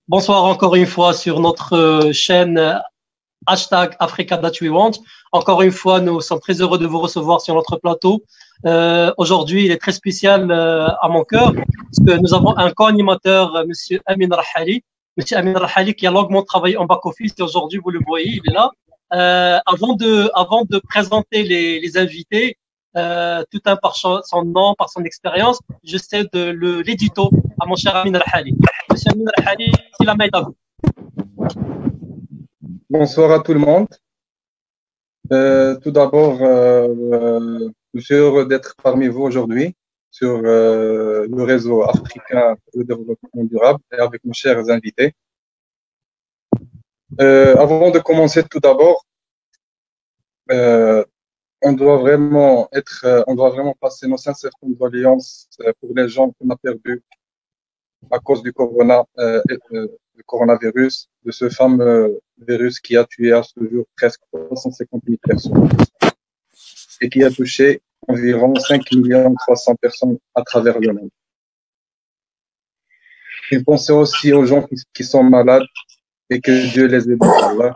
Bonsoir encore une fois sur notre chaîne hashtag Africa That We Want. Encore une fois, nous sommes très heureux de vous recevoir sur notre plateau. Aujourd'hui, il est très spécial à mon cœur parce que nous avons un co-animateur, Monsieur Amin Rahali. Monsieur Amin Rahali qui a longuement travaillé en back-office et aujourd'hui, vous le voyez, il est là. Avant de présenter les invités, tout un par son nom, par son expérience, je sais de l'édito à mon cher Amin Rahali. Monsieur Amin Rahali, la main est à vous. Bonsoir à tout le monde. Tout d'abord, je suis heureux d'être parmi vous aujourd'hui sur le réseau africain pour le développement durable et avec nos chers invités. Avant de commencer, tout d'abord, on doit vraiment passer nos sincères condoléances pour les gens qu'on a perdus à cause du le coronavirus, de ce fameux virus qui a tué à ce jour presque 350 000 personnes et qui a touché environ 5 300 000 personnes à travers le monde. Il pensait aussi aux gens qui sont malades et que Dieu les aide. On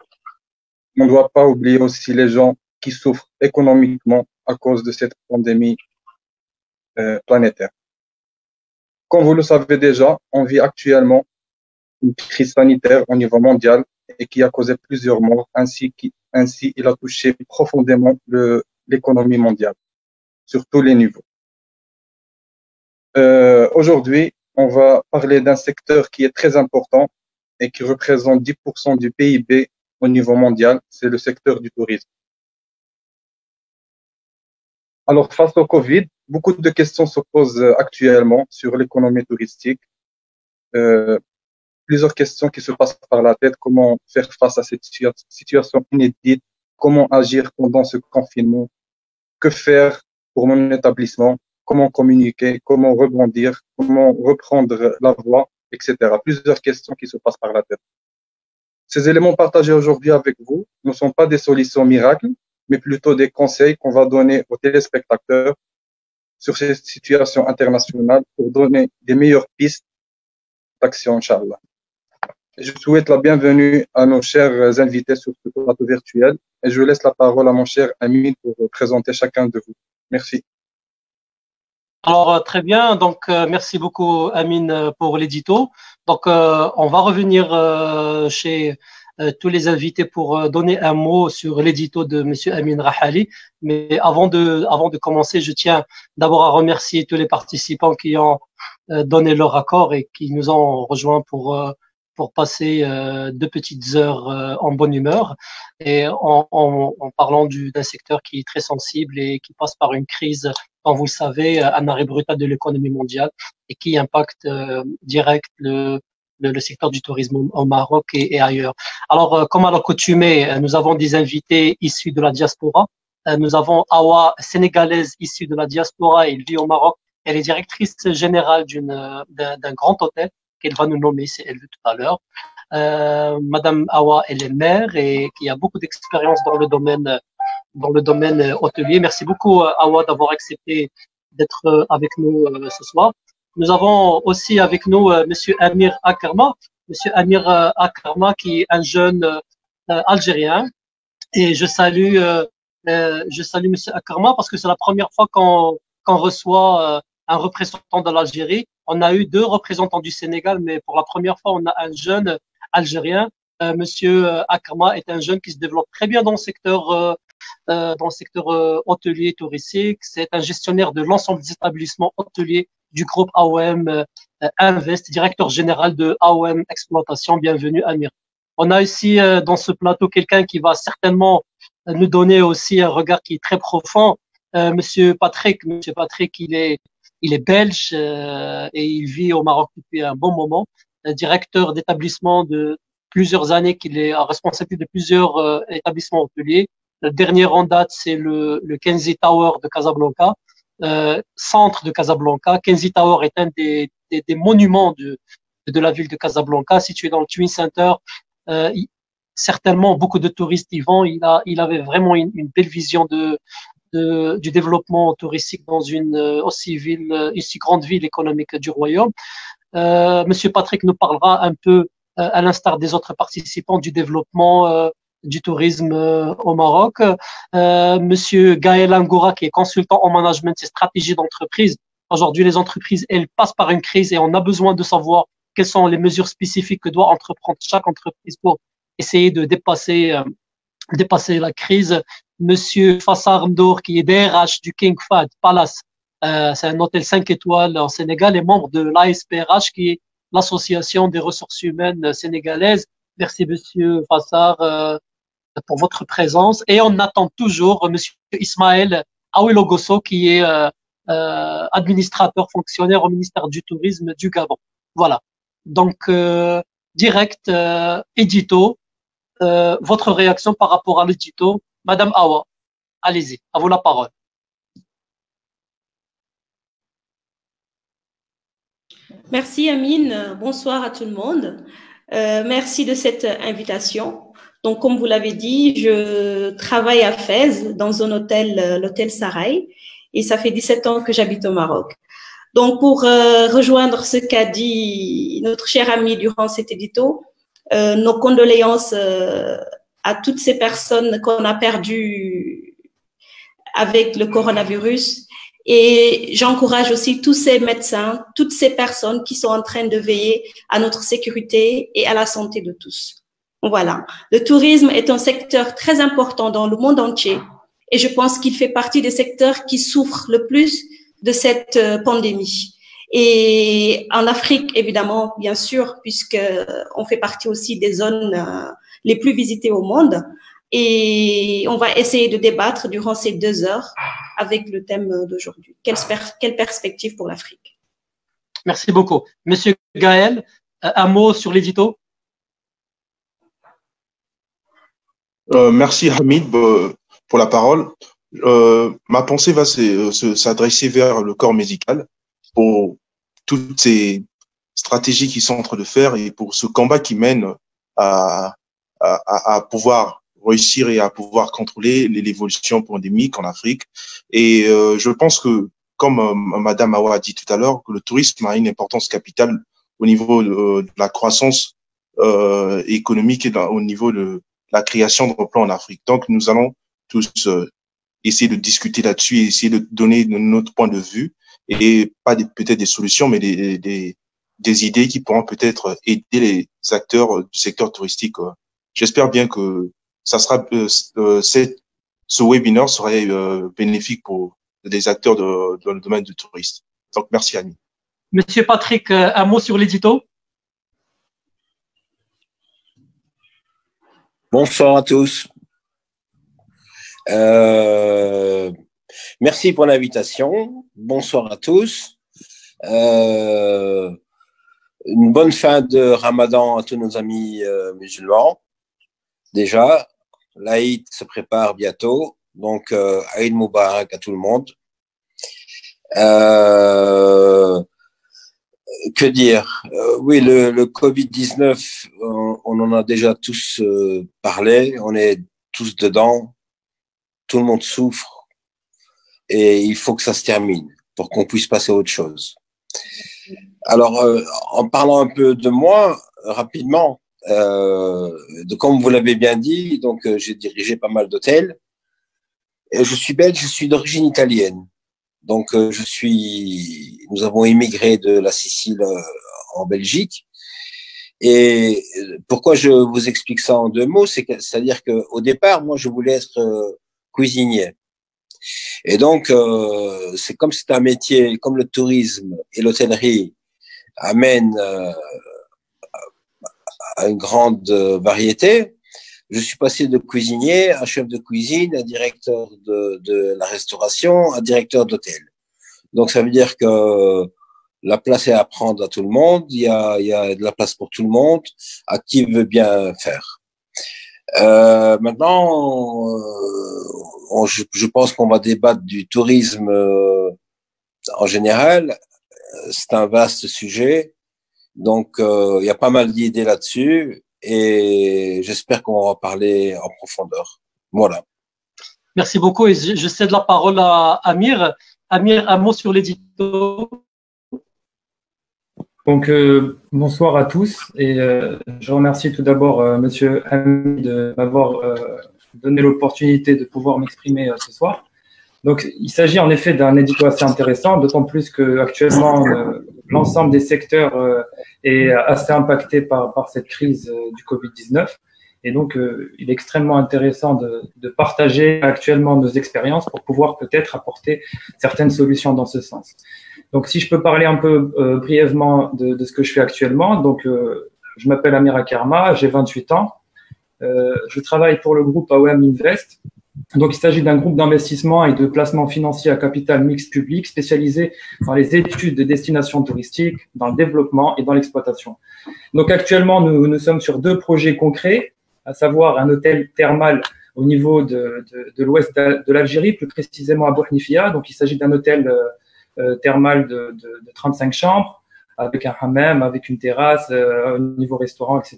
ne doit pas oublier aussi les gens qui souffrent économiquement à cause de cette pandémie planétaire. Comme vous le savez déjà, on vit actuellement une crise sanitaire au niveau mondial et qui a causé plusieurs morts, ainsi il a touché profondément l'économie mondiale, sur tous les niveaux. Aujourd'hui, on va parler d'un secteur qui est très important et qui représente 10% du PIB au niveau mondial, c'est le secteur du tourisme. Alors, face au Covid, beaucoup de questions se posent actuellement sur l'économie touristique. Plusieurs questions qui se passent par la tête, comment faire face à cette situation inédite, comment agir pendant ce confinement, que faire pour mon établissement, comment communiquer, comment rebondir, comment reprendre la voie, etc. Plusieurs questions qui se passent par la tête. Ces éléments partagés aujourd'hui avec vous ne sont pas des solutions miracles, mais plutôt des conseils qu'on va donner aux téléspectateurs sur cette situation internationale pour donner des meilleures pistes d'action, Inch'Allah. Je souhaite la bienvenue à nos chers invités sur ce plateau virtuel et je laisse la parole à mon cher Amin pour présenter chacun de vous. Merci. Alors, très bien. Donc, merci beaucoup, Amin, pour l'édito. Donc, on va revenir chez tous les invités pour donner un mot sur l'édito de Monsieur Amin Rahali. Mais avant de commencer, je tiens d'abord à remercier tous les participants qui ont donné leur accord et qui nous ont rejoints pour passer 2 petites heures en bonne humeur et en parlant d'un secteur qui est très sensible et qui passe par une crise, comme vous le savez, un arrêt brutal de l'économie mondiale et qui impacte direct le secteur du tourisme au Maroc et ailleurs. Alors, comme à l'accoutumée, nous avons des invités issus de la diaspora. Nous avons Awa, sénégalaise issue de la diaspora, elle vit au Maroc. Elle est directrice générale d'un grand hôtel qu'elle va nous nommer, c'est elle tout à l'heure. Madame Awa, elle est mère et qui a beaucoup d'expérience dans le domaine hôtelier. Merci beaucoup, Awa, d'avoir accepté d'être avec nous ce soir. Nous avons aussi avec nous Monsieur Amir Akarma. Monsieur Amir Akarma, qui est un jeune Algérien. Et je salue Monsieur Akarma parce que c'est la première fois qu'on reçoit un représentant de l'Algérie. On a eu 2 représentants du Sénégal, mais pour la première fois, on a un jeune Algérien. Monsieur Akarma est un jeune qui se développe très bien dans le secteur hôtelier touristique. C'est un gestionnaire de l'ensemble des établissements hôteliers du groupe AOM Invest, directeur général de AOM Exploitation. Bienvenue, Amir. On a ici dans ce plateau quelqu'un qui va certainement nous donner aussi un regard qui est très profond. Monsieur Patrick, il est belge et il vit au Maroc depuis un bon moment. Directeur d'établissement de plusieurs années, qu'il est à responsabilité de plusieurs établissements hôteliers. Le dernier en date, c'est le Kenzie Tower de Casablanca, centre de Casablanca. Kenzie Tower est un des monuments de la ville de Casablanca, situé dans le Twin Center. Certainement, beaucoup de touristes y vont. Il avait vraiment une belle vision du développement touristique dans une aussi grande ville économique du royaume. Monsieur Patrick nous parlera un peu à l'instar des autres participants du développement du tourisme au Maroc. Monsieur Gaël Angoura, qui est consultant en management et stratégie d'entreprise. Aujourd'hui, les entreprises, elles passent par une crise et on a besoin de savoir quelles sont les mesures spécifiques que doit entreprendre chaque entreprise pour essayer de dépasser la crise. Monsieur Fassar Mdour, qui est DRH du King Fahd Palace, c'est un hôtel 5 étoiles en Sénégal, est membre de l'ASPRH, qui est l'Association des ressources humaines sénégalaises. Merci, monsieur Fassar, pour votre présence. Et on attend toujours monsieur Ismaël Aouelogosso, qui est administrateur fonctionnaire au ministère du Tourisme du Gabon. Voilà. Donc, direct, édito, votre réaction par rapport à l'édito. Madame Awa, allez-y, à vous la parole. Merci Amine, bonsoir à tout le monde. Merci de cette invitation. Donc, comme vous l'avez dit, je travaille à Fès dans un hôtel, l'hôtel Sarail, et ça fait 17 ans que j'habite au Maroc. Donc, pour rejoindre ce qu'a dit notre cher ami durant cet édito, nos condoléances à toutes ces personnes qu'on a perdues avec le coronavirus. Et j'encourage aussi tous ces médecins, toutes ces personnes qui sont en train de veiller à notre sécurité et à la santé de tous. Voilà. Le tourisme est un secteur très important dans le monde entier et je pense qu'il fait partie des secteurs qui souffrent le plus de cette pandémie. Et en Afrique, évidemment, bien sûr, puisque on fait partie aussi des zones les plus visitées au monde. Et on va essayer de débattre durant ces 2 heures avec le thème d'aujourd'hui. Quelle perspective pour l'Afrique? Merci beaucoup. Monsieur Gaël, un mot sur l'édito? Merci Hamid pour la parole. Ma pensée va s'adresser vers le corps médical pour toutes ces stratégies qu'ils sont en train de faire et pour ce combat qui mène à pouvoir réussir et à pouvoir contrôler l'évolution pandémique en Afrique. Et je pense que, comme Madame Awa a dit tout à l'heure, que le tourisme a une importance capitale au niveau de la croissance économique et au niveau de la création d'emplois en Afrique. Donc, nous allons tous essayer de discuter là-dessus et essayer de donner notre point de vue et pas peut-être des solutions, mais des idées qui pourront peut-être aider les acteurs du secteur touristique. J'espère bien que ça sera ce webinaire serait bénéfique pour des acteurs dans le domaine du tourisme. Donc, merci Annie. Monsieur Patrick, un mot sur l'édito? Bonsoir à tous. Merci pour l'invitation. Bonsoir à tous. Une bonne fin de Ramadan à tous nos amis musulmans. Déjà, l'Aïd se prépare bientôt, donc Aïd Moubarak à tout le monde. Que dire? Oui, le Covid-19, on en a déjà tous parlé, on est tous dedans, tout le monde souffre et il faut que ça se termine pour qu'on puisse passer à autre chose. Alors, en parlant un peu de moi, rapidement, comme vous l'avez bien dit, donc j'ai dirigé pas mal d'hôtels. Et je suis belge, je suis d'origine italienne. Donc nous avons immigré de la Sicile en Belgique. Et pourquoi je vous explique ça en 2 mots, c'est-à-dire que au départ, moi, je voulais être cuisinier. Et donc, c'est comme c'est un métier, comme le tourisme et l'hôtellerie amènent à une grande variété. Je suis passé de cuisinier à chef de cuisine, à directeur de la restauration, à directeur d'hôtel. Donc, ça veut dire que la place est à prendre à tout le monde. Il y a de la place pour tout le monde, à qui veut bien faire. Maintenant, je pense qu'on va débattre du tourisme en général. C'est un vaste sujet. Donc, il y a pas mal d'idées là-dessus et j'espère qu'on va parler en profondeur. Voilà. Merci beaucoup et je cède la parole à Amir. Amir, un mot sur l'édito. Donc, bonsoir à tous et je remercie tout d'abord Monsieur Ami de m'avoir donné l'opportunité de pouvoir m'exprimer ce soir. Donc, il s'agit en effet d'un édito assez intéressant, d'autant plus que actuellement l'ensemble des secteurs est assez impacté par cette crise du Covid-19. Et donc, il est extrêmement intéressant de partager actuellement nos expériences pour pouvoir peut-être apporter certaines solutions dans ce sens. Donc, si je peux parler un peu brièvement de ce que je fais actuellement. Donc, je m'appelle Amira Kerma, j'ai 28 ans. Je travaille pour le groupe AOM Invest. Donc, il s'agit d'un groupe d'investissement et de placement financier à capital mixte public spécialisé dans les études de destination touristique, dans le développement et dans l'exploitation. Donc, actuellement, nous sommes sur 2 projets concrets, à savoir un hôtel thermal au niveau de l'ouest de l'Algérie, plus précisément à Bouhnifia. Donc, il s'agit d'un hôtel thermal de 35 chambres, avec un hammam, avec une terrasse, au niveau restaurant, etc.,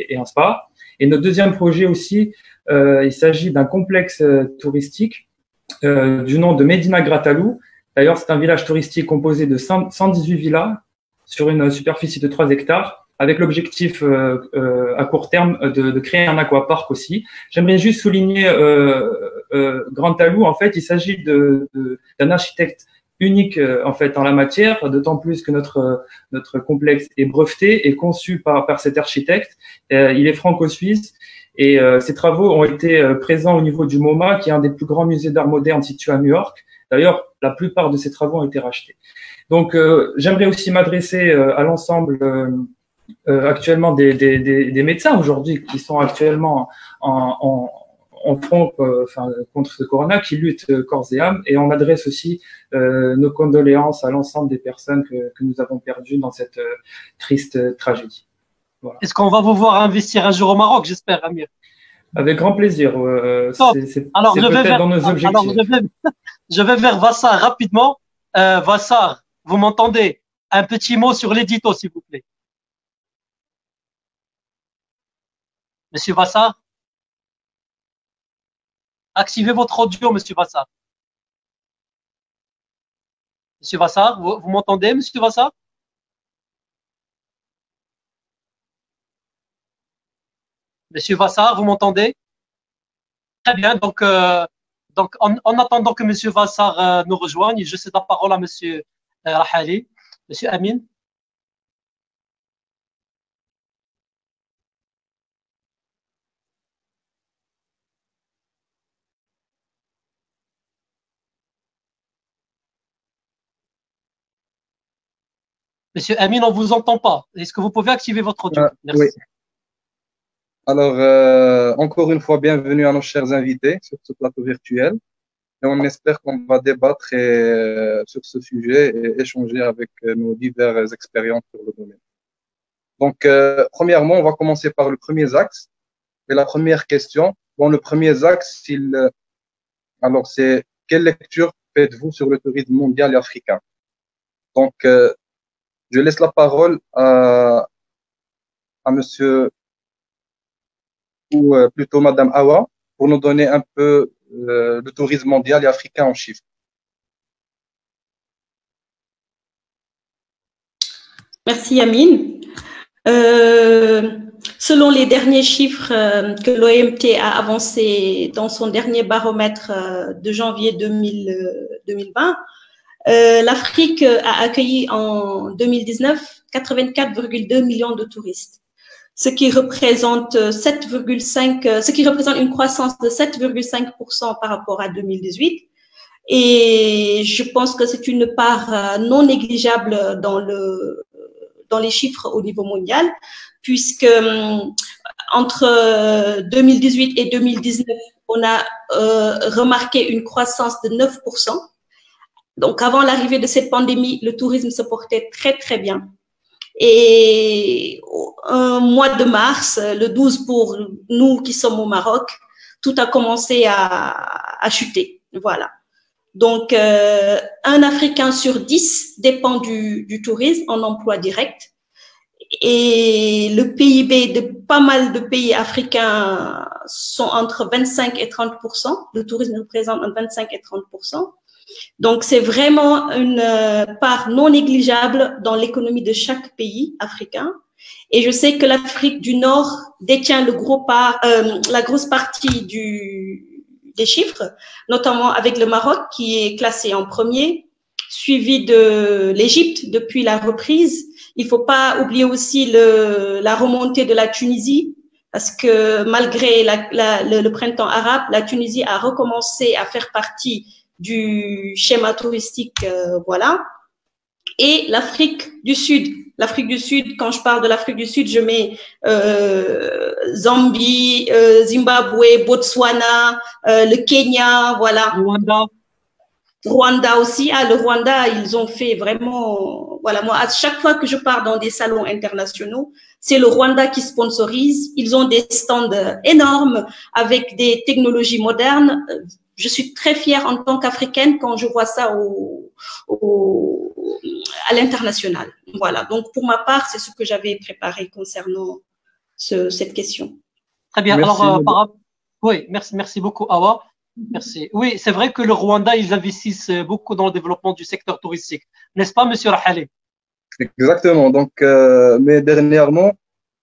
et un spa. Et notre deuxième projet aussi, il s'agit d'un complexe touristique du nom de Medina Gratalou. D'ailleurs, c'est un village touristique composé de 118 villas sur une superficie de 3 hectares, avec l'objectif à court terme de créer un aquapark aussi. J'aimerais juste souligner Gratalou. En fait, il s'agit d'un architecte unique en fait en la matière, d'autant plus que notre complexe est breveté et conçu par cet architecte. Il est franco-suisse et ses travaux ont été présents au niveau du MoMA, qui est un des plus grands musées d'art moderne situé à New York. D'ailleurs, la plupart de ces travaux ont été rachetés. Donc, j'aimerais aussi m'adresser à l'ensemble actuellement des médecins aujourd'hui qui sont actuellement en front contre ce corona, qui luttent corps et âme, et on adresse aussi nos condoléances à l'ensemble des personnes que nous avons perdues dans cette triste tragédie. Voilà. Est-ce qu'on va vous voir investir un jour au Maroc, j'espère, Amir? Avec grand plaisir. C'est peut-être dans nos objectifs. Alors, je vais vers Vassar rapidement. Vassar, vous m'entendez? Un petit mot sur l'édito, s'il vous plaît. Monsieur Vassar? Activez votre audio, Monsieur Vassar. Monsieur Vassar, vous m'entendez, Monsieur Vassar? Monsieur Vassar, vous m'entendez? Très bien. Donc en attendant que Monsieur Vassar nous rejoigne, je cède la parole à Monsieur Rahali. Monsieur Amin. Monsieur Amin, on ne vous entend pas. Est-ce que vous pouvez activer votre audio? Merci. Oui. Alors, encore une fois, bienvenue à nos chers invités sur ce plateau virtuel. Et on espère qu'on va débattre sur ce sujet et échanger avec nos diverses expériences sur le domaine. Donc, premièrement, on va commencer par le premier axe. Et la première question, bon, le premier axe, alors c'est quelle lecture faites-vous sur le tourisme mondial et africain? Donc, je laisse la parole à monsieur, ou plutôt Madame Awa, pour nous donner un peu le tourisme mondial et africain en chiffres. Merci Amine. Selon les derniers chiffres que l'OMT a avancés dans son dernier baromètre de janvier 2020, l'Afrique a accueilli en 2019 84,2 millions de touristes, ce qui représente une croissance de 7,5% par rapport à 2018. Et je pense que c'est une part non négligeable dans les chiffres au niveau mondial, puisque entre 2018 et 2019, on a remarqué une croissance de 9%. Donc, avant l'arrivée de cette pandémie, le tourisme se portait très, très bien. Et au mois de mars, le 12 pour nous qui sommes au Maroc, tout a commencé à chuter. Voilà. Donc, un Africain sur 10 dépend du tourisme en emploi direct. Et le PIB de pas mal de pays africains sont entre 25 et 30%. Le tourisme représente entre 25 et 30%. Donc, c'est vraiment une part non négligeable dans l'économie de chaque pays africain. Et je sais que l'Afrique du Nord détient la grosse partie des chiffres, notamment avec le Maroc qui est classé en premier, suivi de l'Égypte depuis la reprise. Il faut pas oublier aussi la remontée de la Tunisie, parce que malgré le printemps arabe, la Tunisie a recommencé à faire partie du schéma touristique, voilà. Et l'Afrique du Sud. L'Afrique du Sud, quand je parle de l'Afrique du Sud, je mets Zambie, Zimbabwe, Botswana, le Kenya, voilà. Rwanda aussi. Ah, le Rwanda, ils ont fait vraiment, voilà, moi, à chaque fois que je pars dans des salons internationaux, c'est le Rwanda qui sponsorise. Ils ont des stands énormes avec des technologies modernes. Je suis très fière en tant qu'Africaine quand je vois ça à l'international. Voilà. Donc, pour ma part, c'est ce que j'avais préparé concernant cette question. Très bien. Merci. Alors, oui, merci beaucoup, Awa. Merci. Oui, c'est vrai que le Rwanda, ils investissent beaucoup dans le développement du secteur touristique. N'est-ce pas, Monsieur Rahali? Exactement. Donc, mais dernièrement,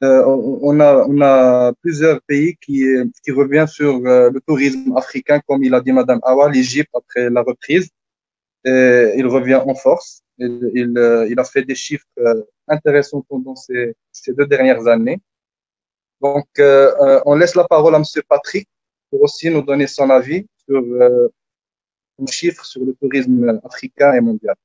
on a plusieurs pays qui reviennent sur le tourisme africain, comme il a dit Madame Awa, l'Égypte après la reprise. Et il revient en force. Il a fait des chiffres intéressants pendant ces 2 dernières années. Donc, on laisse la parole à Monsieur Patrick pour aussi nous donner son avis sur les chiffres sur le tourisme africain et mondial.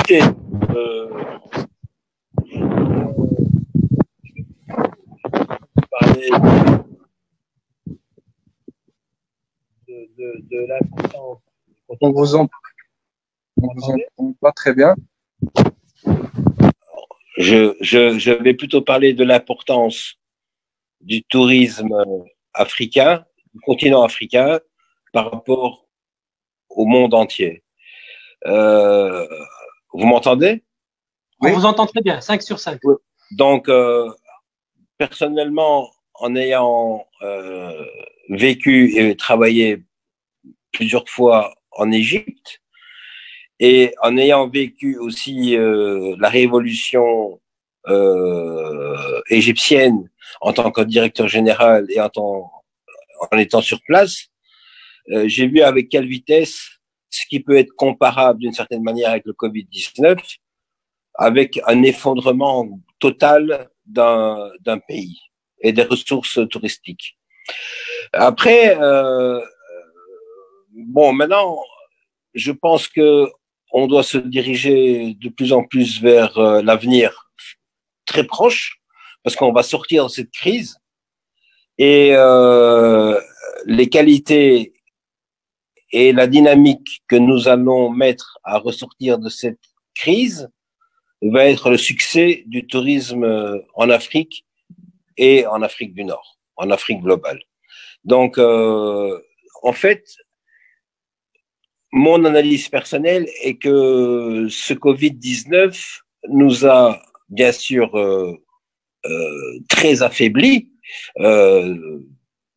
Okay. Parler de l'importance. On vous entend pas très bien. Je vais plutôt parler de l'importance du tourisme africain, du continent africain, par rapport au monde entier. Vous m'entendez? Oui. On vous entend très bien, 5 sur 5. Oui. Donc, personnellement, en ayant vécu et travaillé plusieurs fois en Égypte, et en ayant vécu aussi la révolution égyptienne en tant que directeur général et en étant sur place, j'ai vu avec quelle vitesse ce qui peut être comparable d'une certaine manière avec le Covid-19, avec un effondrement total d'un pays et des ressources touristiques. Après, bon, maintenant, je pense que on doit se diriger de plus en plus vers l'avenir très proche, parce qu'on va sortir de cette crise et les qualités et la dynamique que nous allons mettre à ressortir de cette crise va être le succès du tourisme en Afrique et en Afrique du Nord, en Afrique globale. Donc, en fait, mon analyse personnelle est que ce Covid-19 nous a bien sûr très affaiblis.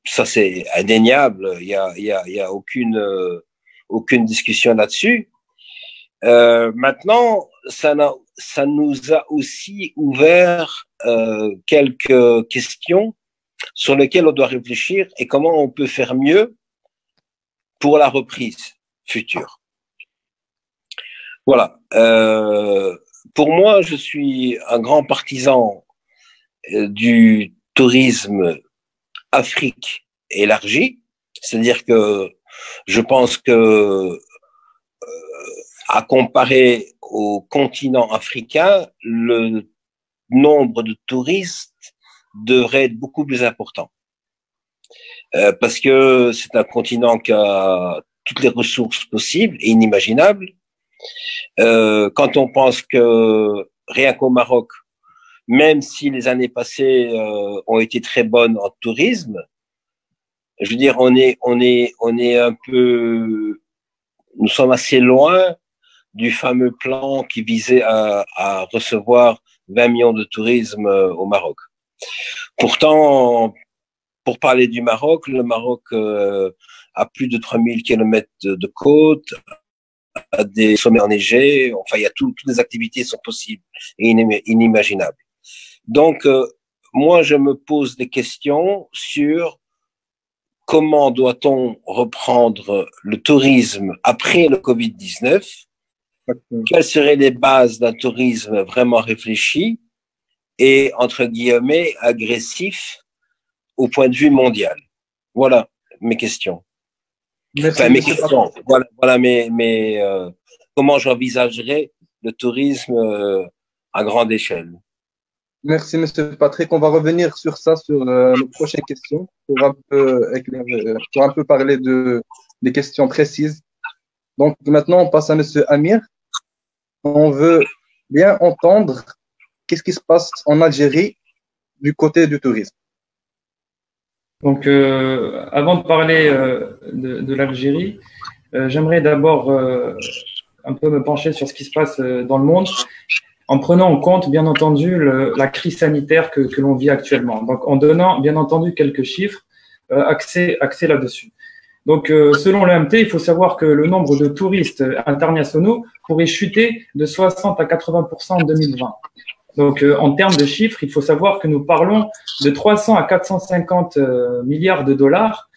Ça c'est indéniable. Il y a aucune discussion là-dessus. Maintenant, ça nous a aussi ouvert quelques questions sur lesquelles on doit réfléchir et comment on peut faire mieux pour la reprise future. Voilà. Pour moi, je suis un grand partisan du tourisme Afrique élargie, c'est-à-dire que je pense que à comparer au continent africain, le nombre de touristes devrait être beaucoup plus important. Parce que c'est un continent qui a toutes les ressources possibles et inimaginables. Quand on pense que rien qu'au Maroc, même si les années passées ont été très bonnes en tourisme, je veux dire, on est un peu, nous sommes assez loin du fameux plan qui visait à recevoir 20 millions de tourisme au Maroc. Pourtant, pour parler du Maroc, le Maroc a plus de 3000 kilomètres de côte, a des sommets enneigés, enfin, toutes les activités sont possibles et inimaginables. Donc, moi, je me pose des questions sur comment doit-on reprendre le tourisme après le Covid-19? Quelles seraient les bases d'un tourisme vraiment réfléchi et, entre guillemets, agressif au point de vue mondial? Voilà mes questions. Merci, Enfin, mes questions. Voilà comment j'envisagerais le tourisme à grande échelle. Merci, Monsieur Patrick. On va revenir sur ça, sur nos prochaines questions, pour un peu éclairer, pour un peu parler des questions précises. Donc, maintenant, on passe à Monsieur Amir. On veut bien entendre qu'est-ce qui se passe en Algérie du côté du tourisme. Donc, avant de parler de l'Algérie, j'aimerais d'abord un peu me pencher sur ce qui se passe dans le monde, en prenant en compte, bien entendu, la crise sanitaire que l'on vit actuellement. Donc, en donnant, bien entendu, quelques chiffres axés là-dessus. Donc, selon l'OMT, il faut savoir que le nombre de touristes internationaux pourrait chuter de 60 à 80% en 2020. Donc, en termes de chiffres, il faut savoir que nous parlons de 300 à 450 milliards de dollars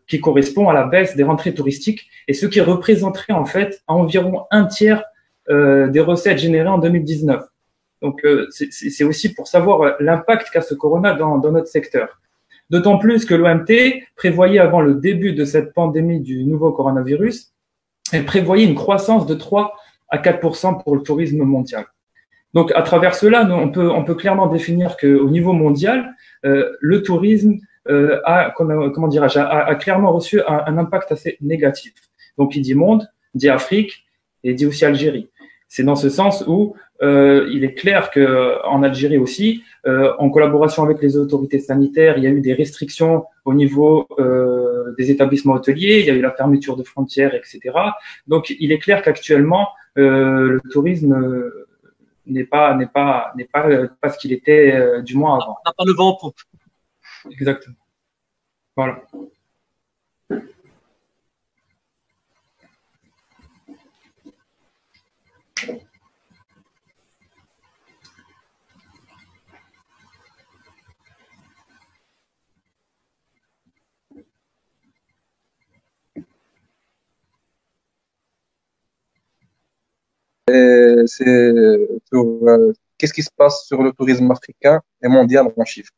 qui correspond à la baisse des rentrées touristiques et ce qui représenterait en fait environ un tiers des recettes générées en 2019. Donc, c'est aussi pour savoir l'impact qu'a ce corona dans notre secteur. D'autant plus que l'OMT prévoyait avant le début de cette pandémie du nouveau coronavirus, elle prévoyait une croissance de 3 à 4% pour le tourisme mondial. Donc, à travers cela, on peut clairement définir qu'au niveau mondial, le tourisme a clairement reçu un impact assez négatif. Donc, il dit monde, dit Afrique et dit aussi Algérie. C'est dans ce sens où il est clair qu'en Algérie aussi, en collaboration avec les autorités sanitaires, il y a eu des restrictions au niveau des établissements hôteliers, il y a eu la fermeture de frontières, etc. Donc, il est clair qu'actuellement, le tourisme n'est pas ce qu'il était du moins avant. On n'a pas le vent en poupe. Exactement. Voilà. C'est sur qu'est-ce qui se passe sur le tourisme africain et mondial en chiffres.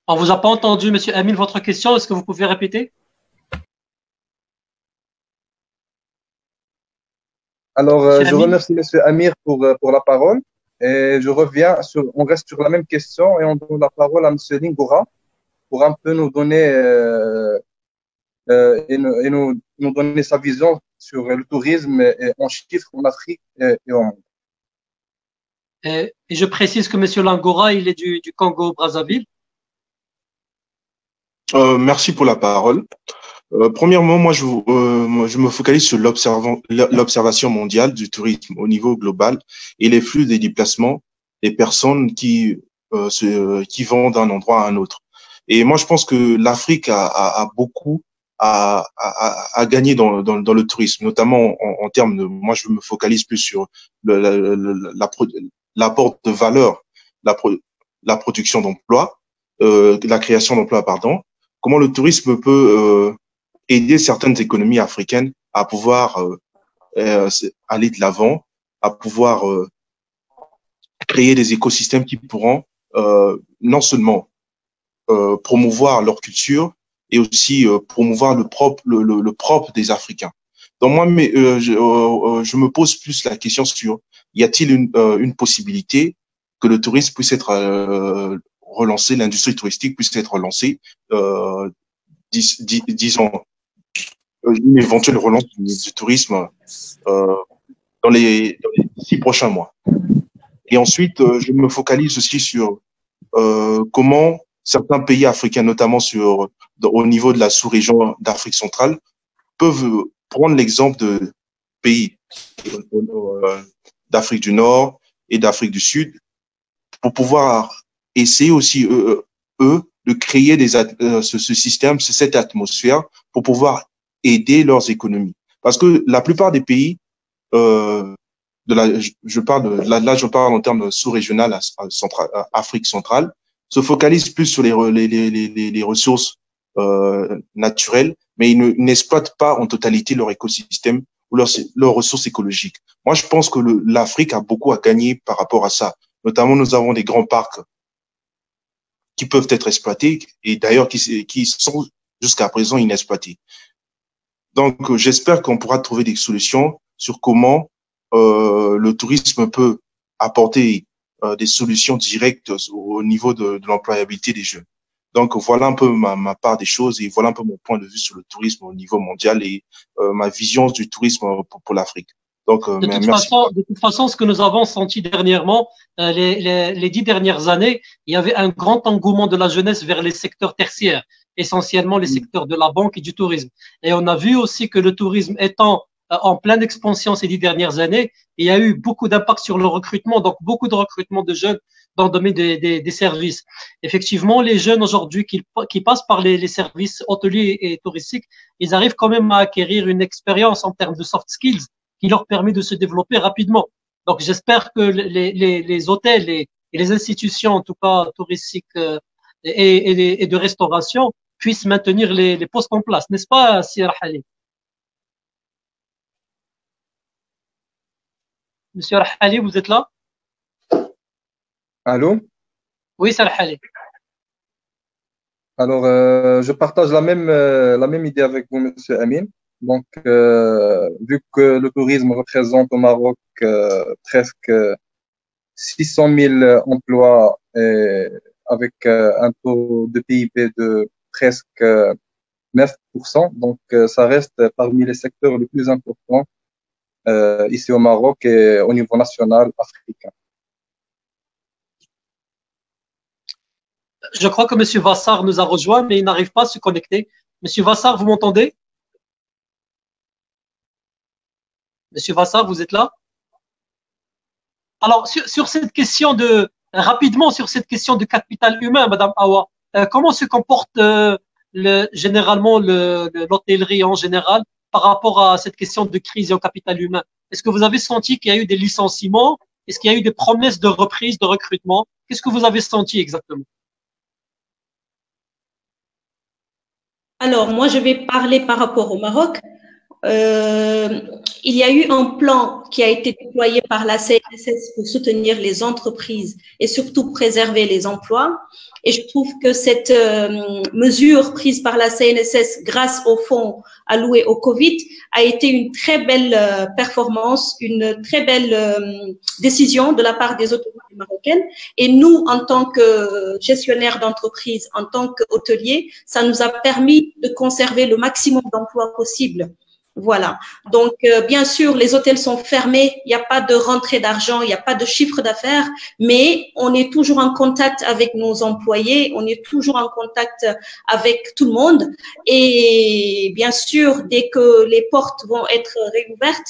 On vous a pas entendu, Monsieur Amine, votre question. Est-ce que vous pouvez répéter? Alors, je remercie Monsieur Amir pour la parole et je reviens on reste sur la même question et on donne la parole à Monsieur Lingora pour un peu nous donner nous donner sa vision sur le tourisme en chiffres en Afrique et au monde. Et je précise que Monsieur Langora, il est du Congo-Brazzaville. Merci pour la parole. Premièrement, moi, je me focalise sur l'observation mondiale du tourisme au niveau global et les flux des déplacements des personnes qui vont d'un endroit à un autre. Et moi, je pense que l'Afrique a beaucoup à gagner dans le tourisme, notamment en termes de, moi, je me focalise plus sur l'apport de valeur, la production d'emplois, la création d'emplois, pardon. Comment le tourisme peut aider certaines économies africaines à pouvoir aller de l'avant, à pouvoir créer des écosystèmes qui pourront non seulement promouvoir leur culture et aussi promouvoir le propre des Africains. Donc moi, je me pose plus la question sur y a-t-il une possibilité que le tourisme puisse être relancé, l'industrie touristique puisse être relancée, disons une éventuelle relance du tourisme dans les 6 prochains mois. Et ensuite, je me focalise aussi sur comment certains pays africains, notamment au niveau de la sous-région d'Afrique centrale, peuvent prendre l'exemple de pays d'Afrique du Nord et d'Afrique du Sud pour pouvoir essayer aussi, eux, de créer ce système, cette atmosphère pour pouvoir aider leurs économies. Parce que la plupart des pays, je parle en termes sous-régional, Afrique centrale, se focalisent plus sur les ressources naturelles, mais ils n'exploitent pas en totalité leur écosystème ou leurs ressources écologiques. Moi, je pense que l'Afrique a beaucoup à gagner par rapport à ça. Notamment, nous avons des grands parcs qui peuvent être exploités et d'ailleurs qui sont jusqu'à présent inexploités. Donc, j'espère qu'on pourra trouver des solutions sur comment le tourisme peut apporter des solutions directes au niveau de l'employabilité des jeunes. Donc, voilà un peu ma part des choses et voilà un peu mon point de vue sur le tourisme au niveau mondial et ma vision du tourisme pour l'Afrique. Donc, merci. De toute façon, ce que nous avons senti dernièrement, les 10 dernières années, il y avait un grand engouement de la jeunesse vers les secteurs tertiaires, essentiellement les secteurs de la banque et du tourisme. Et on a vu aussi que le tourisme étant en pleine expansion ces 10 dernières années, il y a eu beaucoup d'impact sur le recrutement, donc beaucoup de recrutement de jeunes dans le domaine des services. Effectivement, les jeunes aujourd'hui qui passent par les services hôteliers et touristiques, ils arrivent quand même à acquérir une expérience en termes de soft skills qui leur permet de se développer rapidement. Donc, j'espère que les hôtels et les institutions, en tout cas touristiques et de restauration, puissent maintenir les postes en place. N'est-ce pas, Sir Hali? Monsieur Hali, vous êtes là? Allô? Oui, Sir Hali. Alors, je partage la même idée avec vous, Monsieur Amin. Donc, vu que le tourisme représente au Maroc presque 600 000 emplois avec un taux de PIB de presque 9%, donc ça reste parmi les secteurs les plus importants ici au Maroc et au niveau national africain. Je crois que Monsieur Vassar nous a rejoint, mais il n'arrive pas à se connecter. Monsieur Vassar, vous m'entendez? Monsieur Vassar, vous êtes là? Alors, sur cette question rapidement sur cette question de capital humain, Madame Awa, comment se comporte généralement l'hôtellerie en général par rapport à cette question de crise et au capital humain? Est-ce que vous avez senti qu'il y a eu des licenciements? Est-ce qu'il y a eu des promesses de reprise, de recrutement? Qu'est-ce que vous avez senti exactement? Alors, moi, je vais parler par rapport au Maroc. Il y a eu un plan qui a été déployé par la CNSS pour soutenir les entreprises et surtout préserver les emplois. Et je trouve que cette mesure prise par la CNSS grâce au fonds alloué au Covid a été une très belle performance, une très belle décision de la part des autorités marocaines. Et nous, en tant que gestionnaires d'entreprise, en tant qu'hôteliers, ça nous a permis de conserver le maximum d'emplois possible. Voilà. Donc, bien sûr, les hôtels sont fermés. Il n'y a pas de rentrée d'argent, il n'y a pas de chiffre d'affaires, mais on est toujours en contact avec nos employés, on est toujours en contact avec tout le monde. Et bien sûr, dès que les portes vont être réouvertes,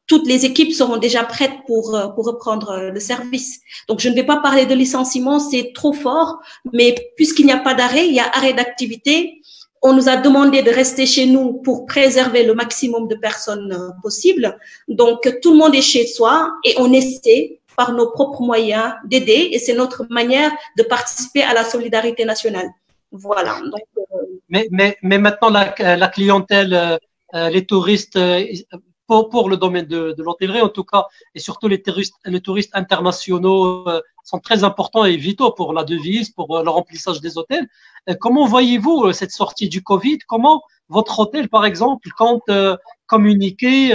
toutes les équipes seront déjà prêtes pour reprendre le service. Donc, je ne vais pas parler de licenciement, c'est trop fort, mais puisqu'il n'y a pas d'arrêt, il y a arrêt d'activité. On nous a demandé de rester chez nous pour préserver le maximum de personnes possible. Donc, tout le monde est chez soi et on essaie, par nos propres moyens, d'aider. Et c'est notre manière de participer à la solidarité nationale. Voilà. Donc, mais maintenant, la clientèle, les touristes, pour le domaine de l'hôtellerie en tout cas, et surtout les touristes internationaux sont très importants et vitaux pour la devise, pour le remplissage des hôtels. Comment voyez-vous cette sortie du Covid? Comment votre hôtel, par exemple, compte communiquer,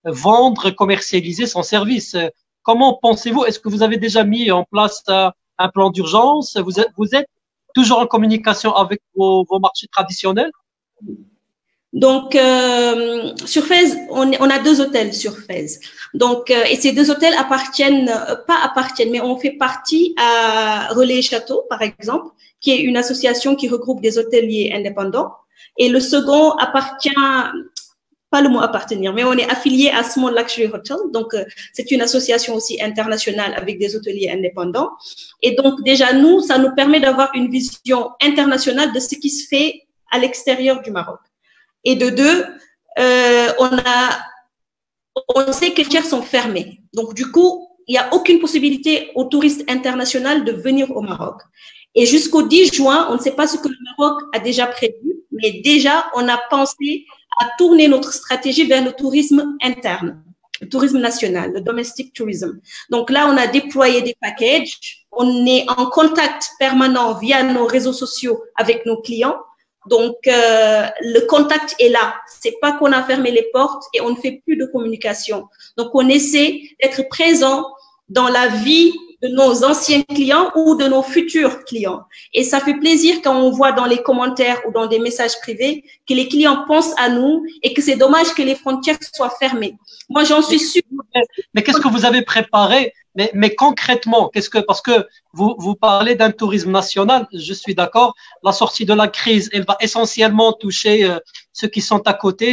vendre, commercialiser son service? Comment pensez-vous? Est-ce que vous avez déjà mis en place un plan d'urgence? Vous êtes toujours en communication avec vos marchés traditionnels? Donc, sur Fès, on a 2 hôtels sur Fès. Donc, et ces 2 hôtels mais on fait partie à Relais Château, par exemple, qui est une association qui regroupe des hôteliers indépendants. Et le second appartient pas le mot appartenir, mais on est affilié à Small Luxury Hotel. Donc, c'est une association aussi internationale avec des hôteliers indépendants. Et donc, déjà, nous, ça nous permet d'avoir une vision internationale de ce qui se fait à l'extérieur du Maroc. Et de deux, on sait que les frontières sont fermées. Donc, du coup, il n'y a aucune possibilité aux touristes internationaux de venir au Maroc. Et jusqu'au 10 juin, on ne sait pas ce que le Maroc a déjà prévu, mais déjà, on a pensé à tourner notre stratégie vers le tourisme interne, le tourisme national, le domestic tourism. Donc là, on a déployé des packages. On est en contact permanent via nos réseaux sociaux avec nos clients. Donc, le contact est là. C'est pas qu'on a fermé les portes et on ne fait plus de communication. Donc, on essaie d'être présent dans la vie de nos anciens clients ou de nos futurs clients. Et ça fait plaisir quand on voit dans les commentaires ou dans des messages privés que les clients pensent à nous et que c'est dommage que les frontières soient fermées. Moi, j'en suis sûre. Mais qu'est-ce que vous avez préparé? Mais concrètement, parce que vous parlez d'un tourisme national, je suis d'accord. La sortie de la crise, elle va essentiellement toucher ceux qui sont à côté.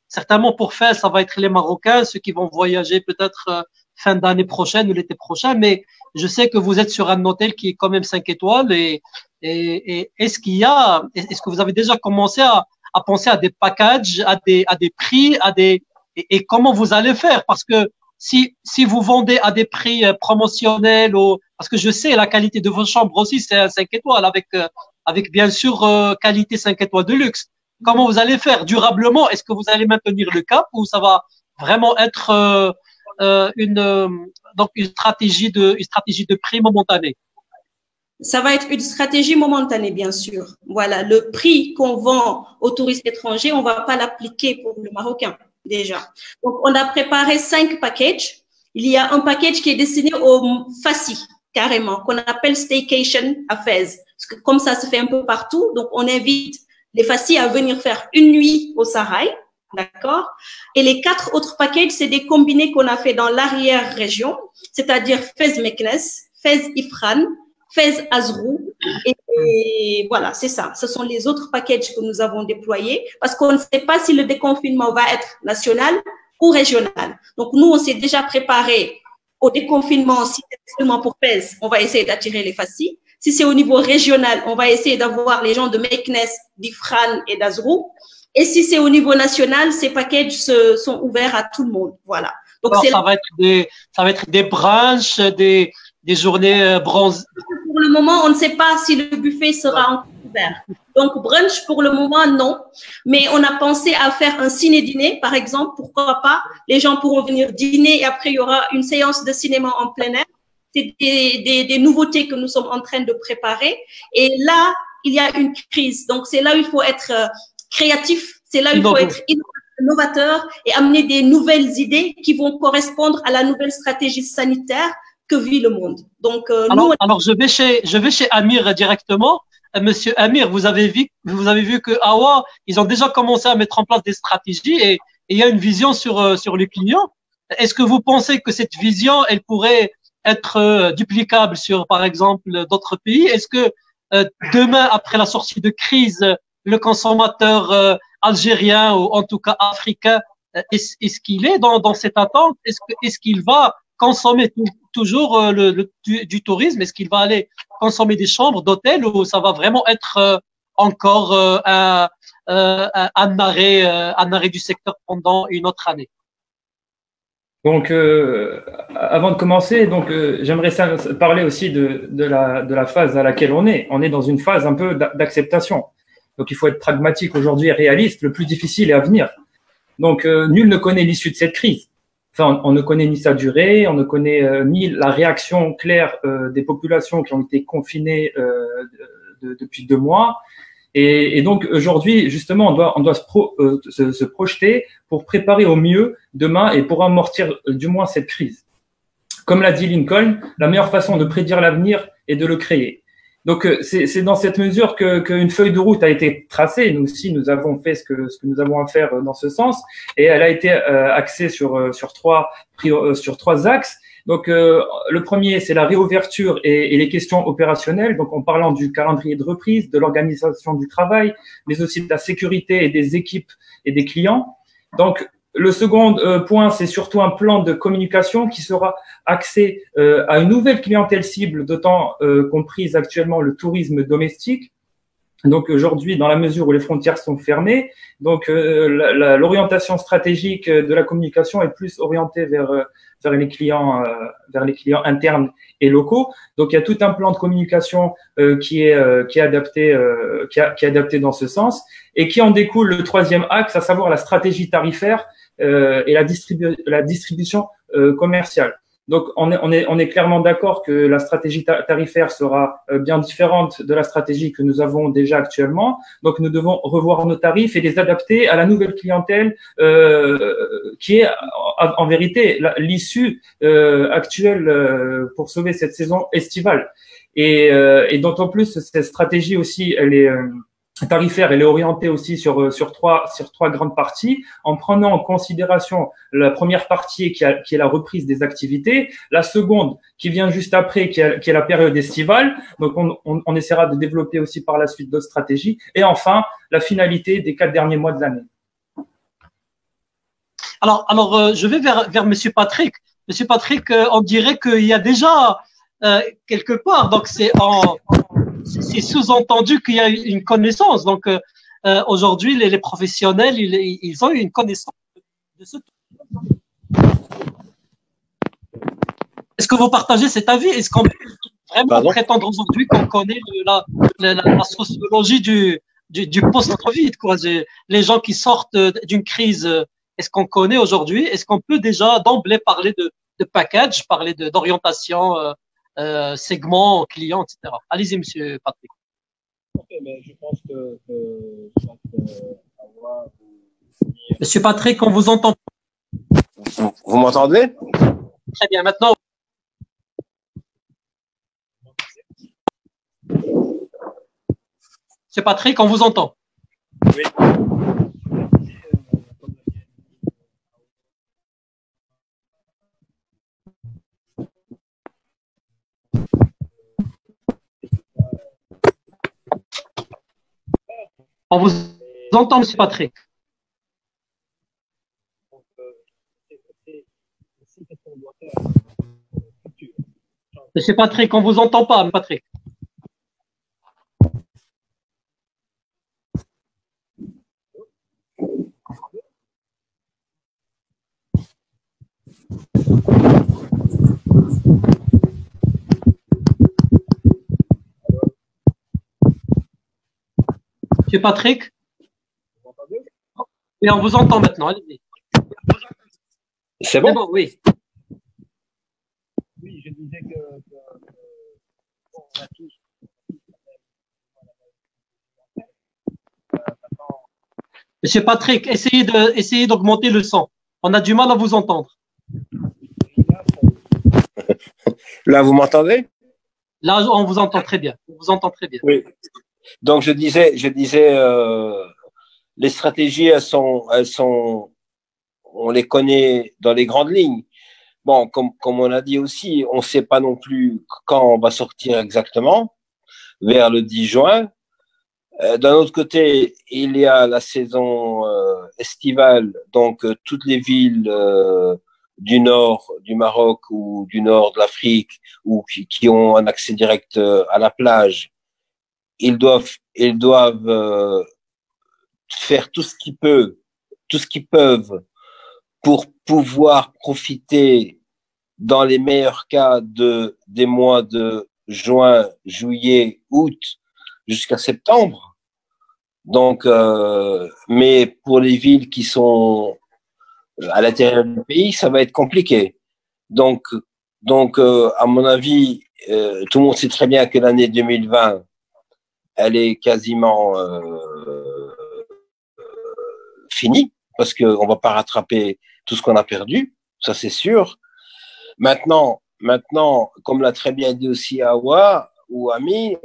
Certainement pour faire, ça va être les Marocains, ceux qui vont voyager peut-être fin d'année prochaine ou l'été prochain. Mais je sais que vous êtes sur un hôtel qui est quand même 5 étoiles. Et est-ce que vous avez déjà commencé à penser à des packages, à des prix, et comment vous allez faire? Parce que si vous vendez à des prix promotionnels, parce que je sais la qualité de vos chambres aussi, c'est un 5 étoiles avec bien sûr qualité 5 étoiles de luxe. Comment vous allez faire durablement? Est-ce que vous allez maintenir le cap ou ça va vraiment être donc une stratégie de prix momentanée? Ça va être une stratégie momentanée, bien sûr. Voilà, le prix qu'on vend aux touristes étrangers, on va pas l'appliquer pour le Marocain. Déjà. Donc, on a préparé 5 packages. Il y a un package qui est destiné aux Fassi, carrément, qu'on appelle Staycation à Fès. Parce que comme ça se fait un peu partout, donc on invite les Fassi à venir faire une nuit au Sahara, d'accord? Et les 4 autres packages, c'est des combinés qu'on a fait dans l'arrière-région, c'est-à-dire Fès-Meknes, Fès-Ifrane, Fès-Azrou. Et voilà, c'est ça. Ce sont les autres packages que nous avons déployés parce qu'on ne sait pas si le déconfinement va être national ou régional. Donc, nous, on s'est déjà préparé au déconfinement. Si c'est seulement pour Fès, on va essayer d'attirer les Fassi. Si c'est au niveau régional, on va essayer d'avoir les gens de Meknes, d'Ifrane et d'Azrou. Et si c'est au niveau national, ces packages sont ouverts à tout le monde. Voilà. Donc, ça va être des brunchs, des journées bronze. Pour le moment, on ne sait pas si le buffet sera encore ouvert. Donc, brunch, pour le moment, non. Mais on a pensé à faire un ciné-dîner, par exemple. Pourquoi pas? Les gens pourront venir dîner et après, il y aura une séance de cinéma en plein air. C'est des nouveautés que nous sommes en train de préparer. Et là, il y a une crise. Donc, c'est là où il faut être créatif. C'est là où il faut être innovateur et amener des nouvelles idées qui vont correspondre à la nouvelle stratégie sanitaire que vit le monde. Donc, alors je vais chez Amir directement. Monsieur Amir, vous avez vu que AWA, ils ont déjà commencé à mettre en place des stratégies et il y a une vision sur les clients. Est-ce que vous pensez que cette vision, elle pourrait être duplicable sur, par exemple, d'autres pays? Est-ce que demain, après la sortie de crise, le consommateur algérien ou en tout cas africain, est-ce qu'il est dans cette attente? Est-ce qu'il va consommer toujours du tourisme? Est-ce qu'il va aller consommer des chambres d'hôtel ou ça va vraiment être encore un arrêt du secteur pendant une autre année? Donc, avant de commencer, j'aimerais parler aussi de la phase à laquelle on est. On est dans une phase un peu d'acceptation. Donc, il faut être pragmatique aujourd'hui et réaliste. Le plus difficile est à venir. Donc, nul ne connaît l'issue de cette crise. Enfin, on ne connaît ni sa durée, on ne connaît ni la réaction claire des populations qui ont été confinées depuis 2 mois. Et donc aujourd'hui, justement, on doit se projeter pour préparer au mieux demain et pour amortir du moins cette crise. Comme l'a dit Lincoln, la meilleure façon de prédire l'avenir est de le créer. Donc c'est dans cette mesure qu'une feuille de route a été tracée. Nous aussi, nous avons fait ce que nous avons à faire dans ce sens, et elle a été axée sur 3 axes. Donc le premier, c'est la réouverture et les questions opérationnelles. Donc en parlant du calendrier de reprise, de l'organisation du travail, mais aussi de la sécurité et des équipes et des clients. Donc, le second point, c'est surtout un plan de communication qui sera axé à une nouvelle clientèle cible, d'autant comprise actuellement le tourisme domestique. Donc aujourd'hui, dans la mesure où les frontières sont fermées, donc l'orientation stratégique de la communication est plus orientée vers les clients internes et locaux. Donc il y a tout un plan de communication qui est adapté dans ce sens et qui en découle le troisième axe, à savoir la stratégie tarifaire et la distribution commerciale. Donc, on est clairement d'accord que la stratégie tarifaire sera bien différente de la stratégie que nous avons déjà actuellement. Donc, nous devons revoir nos tarifs et les adapter à la nouvelle clientèle qui est en vérité l'issue actuelle pour sauver cette saison estivale. Et d'autant plus, cette stratégie aussi, elle est tarifaire, elle est orientée aussi sur trois grandes parties, en prenant en considération la première partie qui est la reprise des activités, la seconde qui vient juste après qui est la période estivale. Donc on essaiera de développer aussi par la suite d'autres stratégies, et enfin la finalité des 4 derniers mois de l'année. Alors je vais vers Monsieur Patrick. Monsieur Patrick, on dirait qu'il y a déjà quelque part, donc c'est sous-entendu qu'il y a une connaissance. Donc, aujourd'hui, les professionnels, ils ont une connaissance de ce. Est-ce que vous partagez cet avis? Est-ce qu'on peut vraiment prétendre aujourd'hui qu'on connaît la sociologie du post-Covid, quoi? Les gens qui sortent d'une crise, est-ce qu'on connaît aujourd'hui? Est-ce qu'on peut déjà d'emblée parler de package, parler d'orientation segments, clients, etc. Allez-y, Monsieur Patrick. Okay, mais je pense que Monsieur Patrick, on vous entend. Vous m'entendez? Très bien. Maintenant. Monsieur Patrick, on vous entend. Oui. On vous entend, Monsieur Patrick. Monsieur Patrick, on vous entend pas, Patrick. Monsieur Patrick? Oui, on vous entend maintenant. Allez-y. C'est bon? Oui. Oui, je disais que on a tous. Monsieur Patrick, essayez d'augmenter le son. On a du mal à vous entendre. Là, vous m'entendez? Là, on vous entend très bien. On vous entend très bien. Oui. Donc, je disais, les stratégies, elles sont, on les connaît dans les grandes lignes. Bon, comme on a dit aussi, on ne sait pas non plus quand on va sortir exactement, vers le 10 juin. D'un autre côté, il y a la saison estivale, donc toutes les villes du nord du Maroc ou du nord de l'Afrique ou qui ont un accès direct à la plage, ils doivent faire tout ce qu'ils peuvent pour pouvoir profiter dans les meilleurs cas des mois de juin, juillet, août jusqu'à septembre. Donc, mais pour les villes qui sont à l'intérieur du pays, ça va être compliqué. Donc, à mon avis, tout le monde sait très bien que l'année 2020, elle est quasiment finie parce qu'on va pas rattraper tout ce qu'on a perdu, ça c'est sûr. Maintenant, comme l'a très bien dit aussi Awa ou Amir,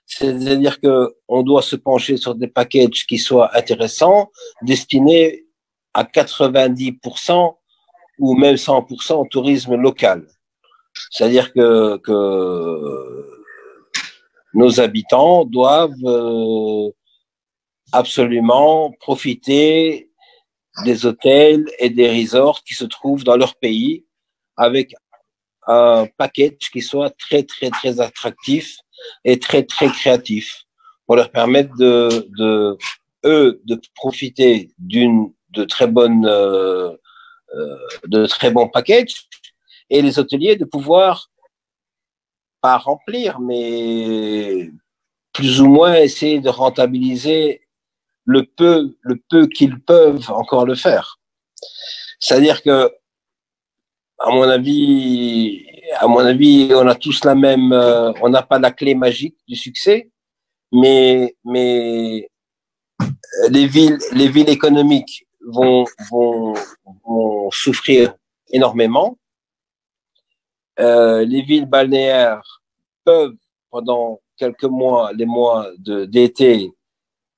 c'est-à-dire que on doit se pencher sur des packages qui soient intéressants, destinés à 90% ou même 100% au tourisme local. C'est-à-dire que nos habitants doivent absolument profiter des hôtels et des resorts qui se trouvent dans leur pays avec un package qui soit très, très, très attractif et très, très créatif pour leur permettre eux, de profiter de très bons packages et les hôteliers de pouvoir pas remplir, mais plus ou moins essayer de rentabiliser le peu qu'ils peuvent encore le faire. C'est-à-dire que, à mon avis, on a tous la même, on n'a pas la clé magique du succès, mais les villes économiques vont souffrir énormément. Les villes balnéaires peuvent, pendant quelques mois, les mois d'été,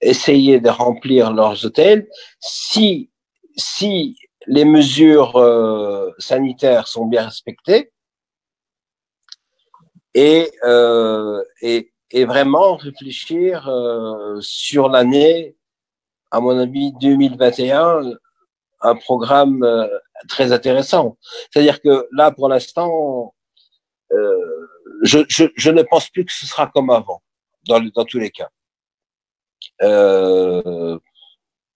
essayer de remplir leurs hôtels si les mesures sanitaires sont bien respectées et vraiment réfléchir sur l'année, à mon avis 2021, un programme très intéressant. C'est-à-dire que là, pour l'instant, je ne pense plus que ce sera comme avant, dans tous les cas.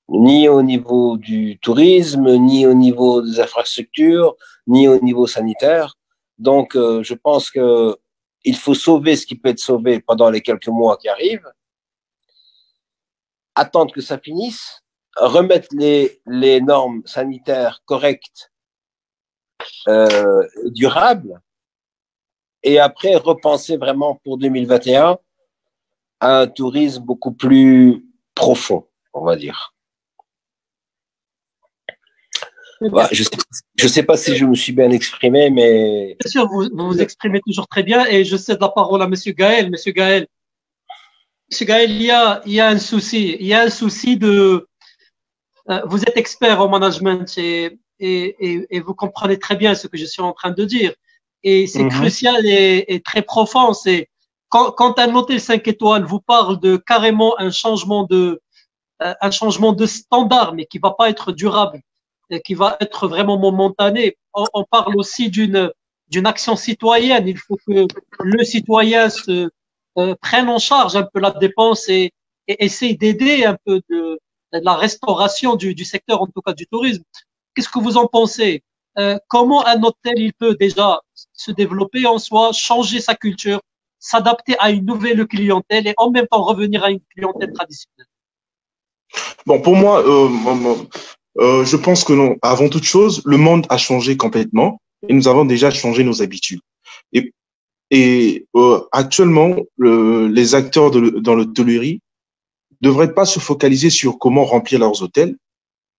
Ni au niveau du tourisme, ni au niveau des infrastructures, ni au niveau sanitaire. Donc, je pense que il faut sauver ce qui peut être sauvé pendant les quelques mois qui arrivent, attendre que ça finisse, remettre les normes sanitaires correctes, durables, et après repenser vraiment pour 2021 à un tourisme beaucoup plus profond, on va dire. Ouais, je sais pas si je me suis bien exprimé, mais bien sûr, vous exprimez toujours très bien et je cède la parole à Monsieur Gaël. Monsieur Gaël, il y a un souci. Il y a un souci de. Vous êtes expert en management et vous comprenez très bien ce que je suis en train de dire. Et c'est crucial et très profond. C'est quand un hôtel 5 étoiles vous parle de carrément un changement de standard, mais qui va pas être durable, qui va être vraiment momentané. On parle aussi d'une action citoyenne. Il faut que le citoyen se prenne en charge un peu la dépense et essaye d'aider un peu de la restauration du secteur, en tout cas du tourisme. Qu'est-ce que vous en pensez? Comment un hôtel il peut déjà se développer en soi, changer sa culture, s'adapter à une nouvelle clientèle et en même temps revenir à une clientèle traditionnelle? Bon, pour moi, je pense que non. Avant toute chose, le monde a changé complètement et nous avons déjà changé nos habitudes. Et actuellement, les acteurs dans l'hôtellerie devraient pas se focaliser sur comment remplir leurs hôtels,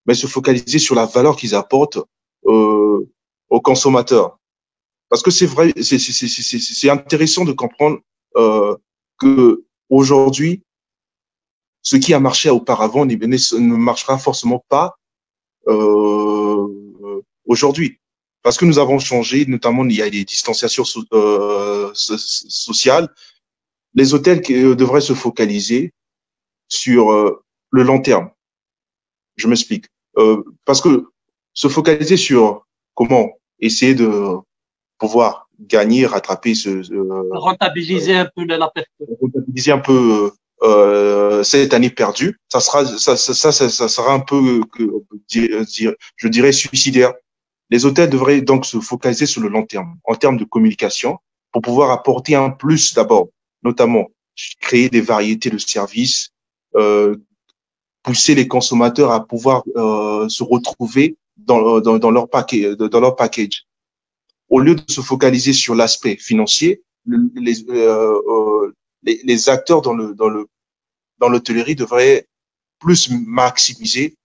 mais se focaliser sur la valeur qu'ils apportent aux consommateurs. Parce que c'est vrai, c'est intéressant de comprendre que aujourd'hui, ce qui a marché auparavant ne marchera forcément pas aujourd'hui. Parce que nous avons changé, notamment il y a des distanciations sociales. Les hôtels devraient se focaliser sur le long terme. Je m'explique. Parce que se focaliser sur comment essayer de pouvoir gagner, rattraper rentabiliser un peu la perte. Rentabiliser un peu cette année perdue, ça sera un peu, je dirais, suicidaire. Les hôtels devraient donc se focaliser sur le long terme, en termes de communication, pour pouvoir apporter un plus d'abord, notamment créer des variétés de services, pousser les consommateurs à pouvoir se retrouver dans leur package. Au lieu de se focaliser sur l'aspect financier, les acteurs dans l'hôtellerie devraient plus maximiser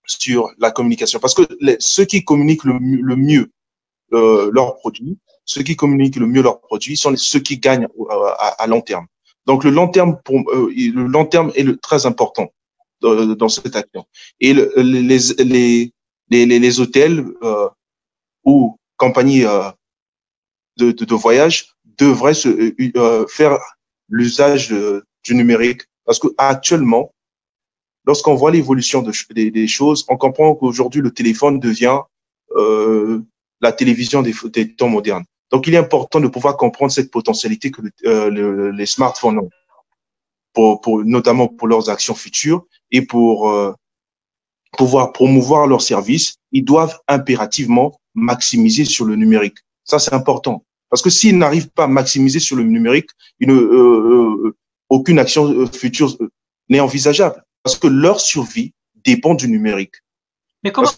sur la communication. Parce que ceux qui communiquent le mieux leurs produits, sont ceux qui gagnent à long terme. Donc le long terme est très important dans cette action. Et les hôtels ou compagnies de voyage devraient faire l'usage du numérique, parce que actuellement lorsqu'on voit l'évolution des choses, on comprend qu'aujourd'hui, le téléphone devient la télévision des temps modernes. Donc, il est important de pouvoir comprendre cette potentialité que les smartphones ont, notamment pour leurs actions futures et pour pouvoir promouvoir leurs services. Ils doivent impérativement maximiser sur le numérique. Ça, c'est important. Parce que s'ils n'arrivent pas à maximiser sur le numérique, aucune action future n'est envisageable. Parce que leur survie dépend du numérique. Mais comment,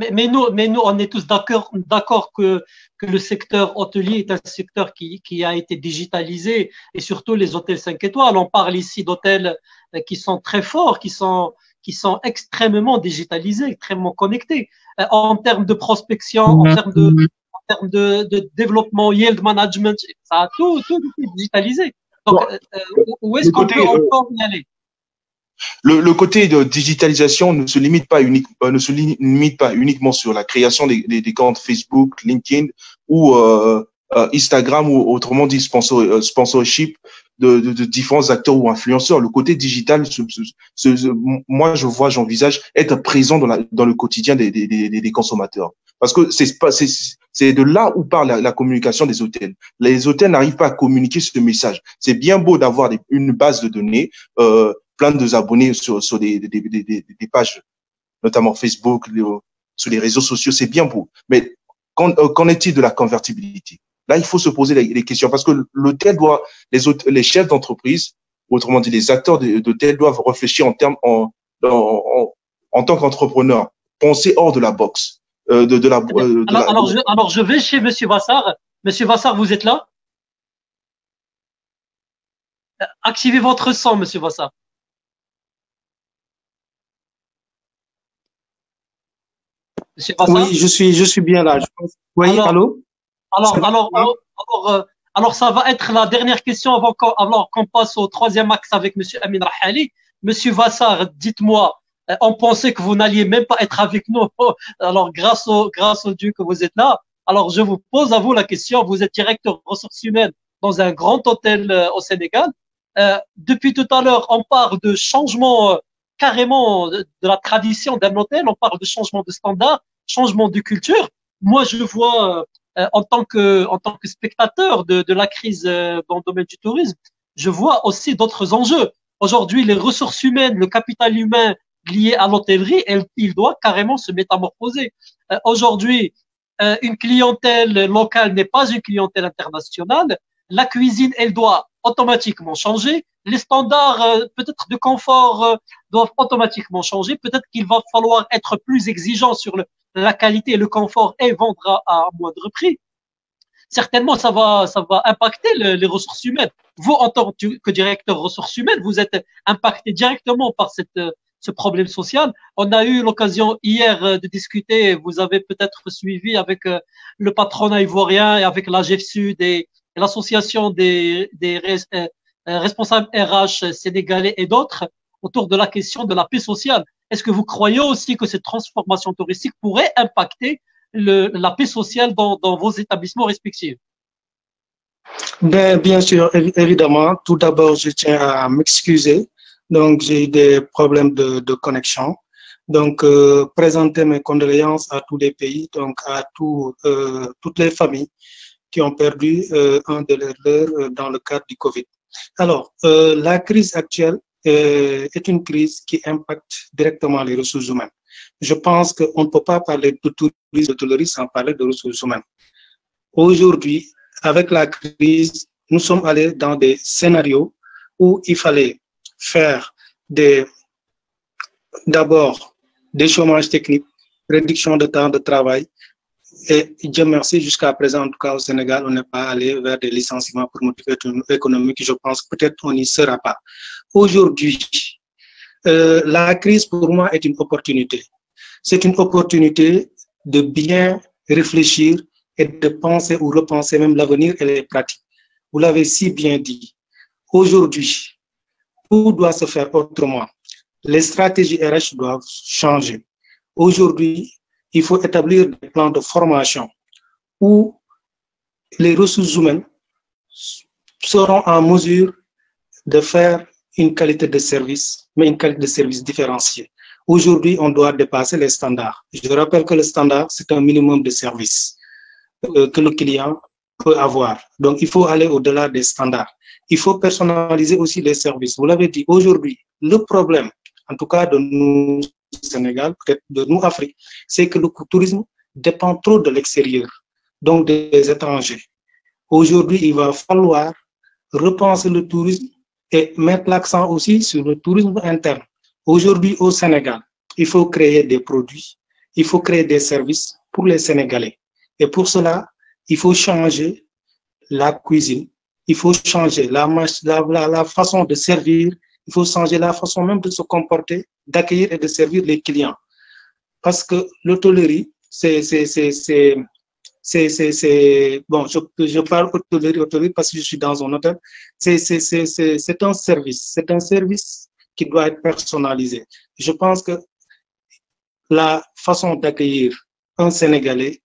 mais nous, on est tous d'accord que le secteur hôtelier est un secteur qui a été digitalisé, et surtout les hôtels 5 étoiles. On parle ici d'hôtels qui sont très forts, qui sont extrêmement digitalisés, extrêmement connectés, en termes de prospection, en termes de développement, yield management, ça a tout été digitalisé. Donc, où est-ce qu'on peut encore y aller? Le côté de digitalisation ne se limite pas uniquement sur la création des comptes Facebook, LinkedIn ou Instagram, ou autrement dit sponsorship de différents acteurs ou influenceurs. Le côté digital, moi j'envisage être présent dans le quotidien des consommateurs, parce que c'est de là où part la communication des hôtels. Les hôtels n'arrivent pas à communiquer ce message. C'est bien beau d'avoir une base de données, plein de abonnés sur des pages, notamment Facebook, sur les réseaux sociaux, c'est bien beau. Mais qu'en est-il de la convertibilité? Là, il faut se poser les questions, parce que l'hôtel doit, les chefs d'entreprise, autrement dit les acteurs d'hôtel, doivent réfléchir en tant qu'entrepreneurs, penser hors de la box. Alors, je vais chez Monsieur Vassar. Monsieur Vassar, vous êtes là? Activez votre son, Monsieur Vassar. Monsieur Vassar? Oui, je suis bien là. Je pense. Oui, allô? Alors, ça va être la dernière question avant qu'on passe au troisième axe avec Monsieur Amin Rahali. Monsieur Vassar, dites-moi, on pensait que vous n'alliez même pas être avec nous. Alors, grâce au Dieu que vous êtes là. Alors, je vous pose à vous la question. Vous êtes directeur ressources humaines dans un grand hôtel au Sénégal. Depuis tout à l'heure, on parle de changement carrément de la tradition d'un hôtel. On parle de changement de standard, changement de culture. Moi, je vois en tant que spectateur de la crise dans le domaine du tourisme, je vois aussi d'autres enjeux. Aujourd'hui, les ressources humaines, le capital humain lié à l'hôtellerie, il doit carrément se métamorphoser. Aujourd'hui, une clientèle locale n'est pas une clientèle internationale. La cuisine, elle doit automatiquement changer. Les standards peut-être de confort doivent automatiquement changer. Peut-être qu'il va falloir être plus exigeant sur la qualité et le confort et vendre à moindre prix. Certainement, ça va impacter les ressources humaines. Vous, en tant que directeur ressources humaines, vous êtes impacté directement par ce problème social. On a eu l'occasion hier de discuter, vous avez peut-être suivi avec le patronat ivoirien et avec la GEF-Sud et l'association des responsables RH sénégalais et d'autres autour de la question de la paix sociale. Est-ce que vous croyez aussi que cette transformation touristique pourrait impacter la paix sociale dans vos établissements respectifs? Bien sûr, évidemment. Tout d'abord, je tiens à m'excuser. Donc, j'ai eu des problèmes de connexion. Donc, présenter mes condoléances à tous les pays, donc à toutes les familles qui ont perdu un de leurs dans le cadre du Covid. Alors, la crise actuelle est une crise qui impacte directement les ressources humaines. Je pense qu'on ne peut pas parler de tourisme sans parler de ressources humaines. Aujourd'hui, avec la crise, nous sommes allés dans des scénarios où il fallait faire d'abord des chômages techniques, réduction de temps de travail. Et Dieu merci, jusqu'à présent, en tout cas au Sénégal, on n'est pas allé vers des licenciements pour motifs économiques. Je pense que peut-être on n'y sera pas. Aujourd'hui, la crise pour moi est une opportunité. C'est une opportunité de bien réfléchir et de penser ou repenser même l'avenir et les pratiques. Vous l'avez si bien dit. Aujourd'hui, tout doit se faire autrement. Les stratégies RH doivent changer. Aujourd'hui, il faut établir des plans de formation où les ressources humaines seront en mesure de faire une qualité de service mais une qualité de service différenciée. Aujourd'hui, on doit dépasser les standards. Je rappelle que le standard, c'est un minimum de service que le client peut avoir. Donc, il faut aller au-delà des standards. Il faut personnaliser aussi les services. Vous l'avez dit, aujourd'hui, le problème, en tout cas de nous, Sénégal, peut-être de nous, Afrique, c'est que le tourisme dépend trop de l'extérieur, donc des étrangers. Aujourd'hui, il va falloir repenser le tourisme et mettre l'accent aussi sur le tourisme interne. Aujourd'hui, au Sénégal, il faut créer des produits, il faut créer des services pour les Sénégalais. Et pour cela, il faut changer la cuisine, il faut changer la façon de servir, il faut changer la façon même de se comporter, d'accueillir et de servir les clients. Parce que l'hôtellerie, bon, je parle hôtellerie parce que je suis dans un hôtel, c'est un service qui doit être personnalisé. Je pense que la façon d'accueillir un Sénégalais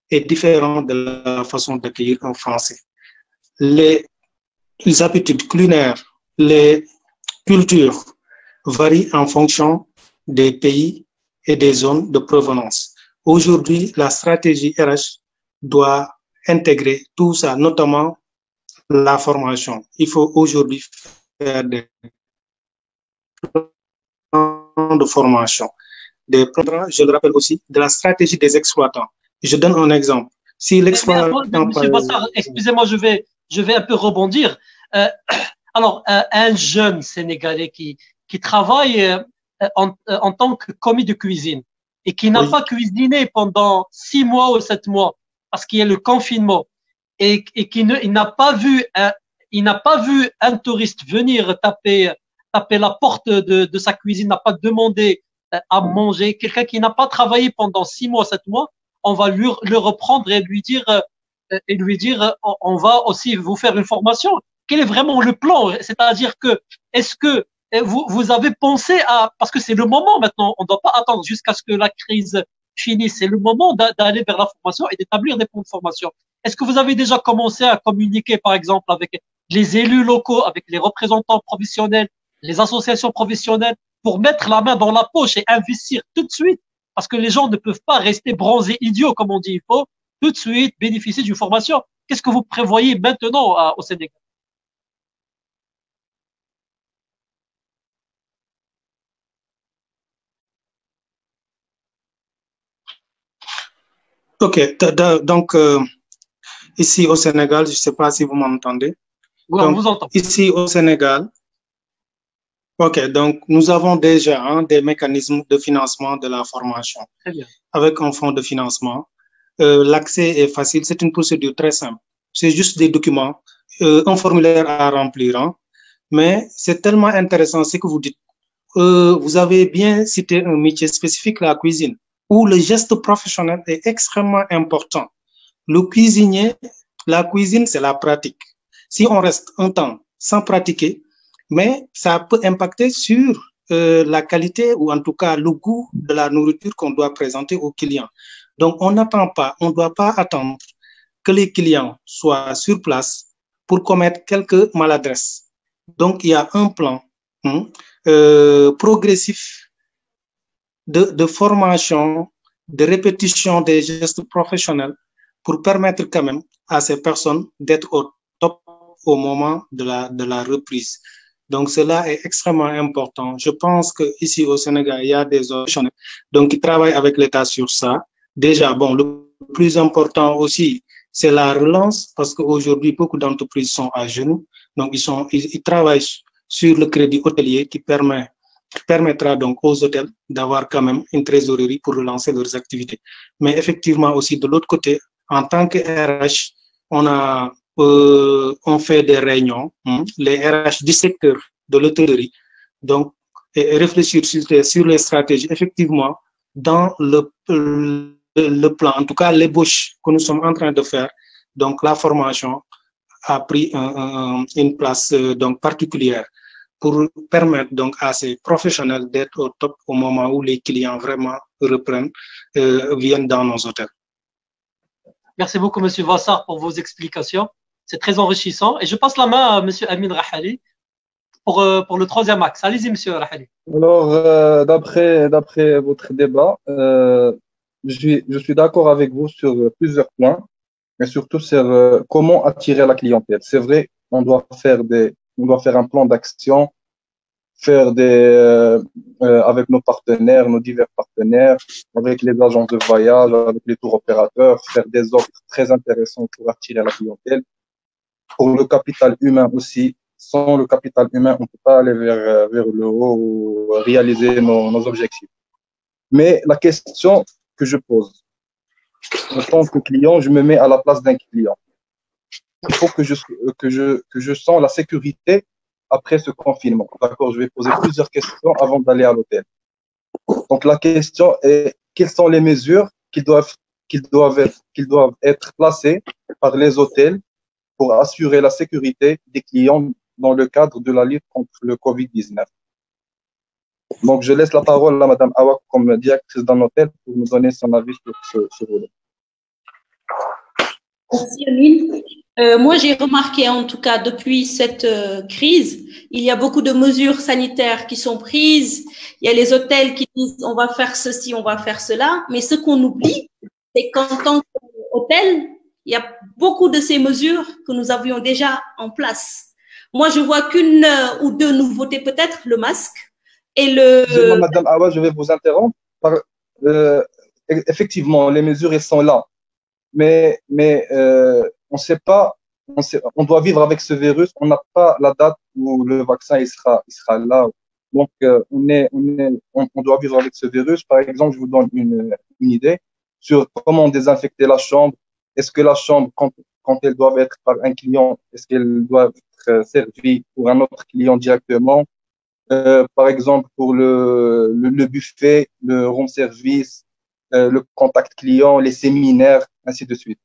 est différente de la façon d'accueillir un Français. Les habitudes culinaires, les cultures varient en fonction des pays et des zones de provenance. Aujourd'hui, la stratégie RH doit intégrer tout ça, notamment la formation. Il faut aujourd'hui faire des plans de formation. Je le rappelle aussi, de la stratégie des exploitants. Je donne un exemple. Si l'exploitant... Monsieur Bassar, excusez-moi, je vais un peu rebondir. Alors, un jeune Sénégalais qui travaille en tant que commis de cuisine et qui n'a pas cuisiné pendant 6 mois ou 7 mois parce qu'il y a le confinement et il n'a pas vu un touriste venir taper la porte de sa cuisine, n'a pas demandé à manger, quelqu'un qui n'a pas travaillé pendant 6 mois, 7 mois, on va le reprendre et lui dire on va aussi vous faire une formation. Quel est vraiment le plan? C'est-à-dire que est-ce que vous avez pensé à, parce que c'est le moment maintenant, on ne doit pas attendre jusqu'à ce que la crise finisse, c'est le moment d'aller vers la formation et d'établir des plans de formation. Est-ce que vous avez déjà commencé à communiquer, par exemple, avec les élus locaux, avec les représentants professionnels, les associations professionnelles, pour mettre la main dans la poche et investir tout de suite? Parce que les gens ne peuvent pas rester bronzés idiots, comme on dit. Il faut tout de suite bénéficier d'une formation. Qu'est-ce que vous prévoyez maintenant au Sénégal? Ok, donc ici au Sénégal, je ne sais pas si vous m'entendez. Oui, on vous entend. Ici au Sénégal, ok, donc nous avons déjà des mécanismes de financement de la formation. Très bien. Avec un fonds de financement. L'accès est facile, c'est une procédure très simple. C'est juste des documents, un formulaire à remplir. Mais c'est tellement intéressant ce que vous dites. Vous avez bien cité un métier spécifique, la cuisine, où le geste professionnel est extrêmement important. Le cuisinier, la cuisine, c'est la pratique. Si on reste un temps sans pratiquer, mais ça peut impacter sur la qualité ou en tout cas le goût de la nourriture qu'on doit présenter aux clients. Donc, on n'attend pas, on ne doit pas attendre que les clients soient sur place pour commettre quelques maladresses. Donc, il y a un plan progressif de formation, de répétition des gestes professionnels pour permettre quand même à ces personnes d'être au top au moment de la reprise. Donc, cela est extrêmement important. Je pense qu'ici au Sénégal, il y a des organisations qui travaillent avec l'État sur ça. Déjà, bon, le plus important aussi, c'est la relance parce qu'aujourd'hui, beaucoup d'entreprises sont à genoux. Donc, ils travaillent sur le crédit hôtelier qui permettra donc aux hôtels d'avoir quand même une trésorerie pour relancer leurs activités. Mais effectivement aussi, de l'autre côté, en tant que RH, on fait des réunions, les RH du secteur de l'hôtellerie, donc et réfléchir sur les stratégies. Effectivement, dans le plan, en tout cas l'ébauche que nous sommes en train de faire, donc la formation a pris une place donc particulière pour permettre donc à ces professionnels d'être au top au moment où les clients vraiment reprennent, viennent dans nos hôtels. Merci beaucoup, Monsieur Vassar, pour vos explications. C'est très enrichissant. Et je passe la main à Monsieur Amin Rahali pour le troisième axe. Allez-y, monsieur Rahali. Alors, d'après votre débat, je suis d'accord avec vous sur plusieurs points, mais surtout sur comment attirer la clientèle. C'est vrai, on doit faire un plan d'action, faire avec nos partenaires, nos divers partenaires, avec les agences de voyage, avec les tours opérateurs, faire des offres très intéressantes pour attirer la clientèle. Pour le capital humain aussi, sans le capital humain, on ne peut pas aller vers le haut ou réaliser nos objectifs. Mais la question que je pose, en tant que client, je me mets à la place d'un client. Il faut que je sens la sécurité après ce confinement. D'accord, je vais poser plusieurs questions avant d'aller à l'hôtel. Donc la question est, quelles sont les mesures qui doivent être placées par les hôtels pour assurer la sécurité des clients dans le cadre de la lutte contre le Covid-19. Donc, je laisse la parole à Madame Awa comme directrice d'un hôtel pour nous donner son avis sur ce volet. Merci, Amine. Moi, j'ai remarqué, en tout cas, depuis cette crise, il y a beaucoup de mesures sanitaires qui sont prises. Il y a les hôtels qui disent on va faire ceci, on va faire cela. Mais ce qu'on oublie, c'est qu'en tant qu'hôtel, il y a beaucoup de ces mesures que nous avions déjà en place. Moi, je vois qu'une ou deux nouveautés, peut-être, le masque et le… Madame Awa, je vais vous interrompre. Effectivement, les mesures, elles sont là. Mais on sait pas, on doit vivre avec ce virus. On n'a pas la date où le vaccin il sera là. Donc, on doit vivre avec ce virus. Par exemple, je vous donne une idée sur comment désinfecter la chambre. Est-ce que la chambre, quand elle doit être par un client, est-ce qu'elle doit être servie pour un autre client directement? Par exemple, pour le buffet, le room service, le contact client, les séminaires, ainsi de suite.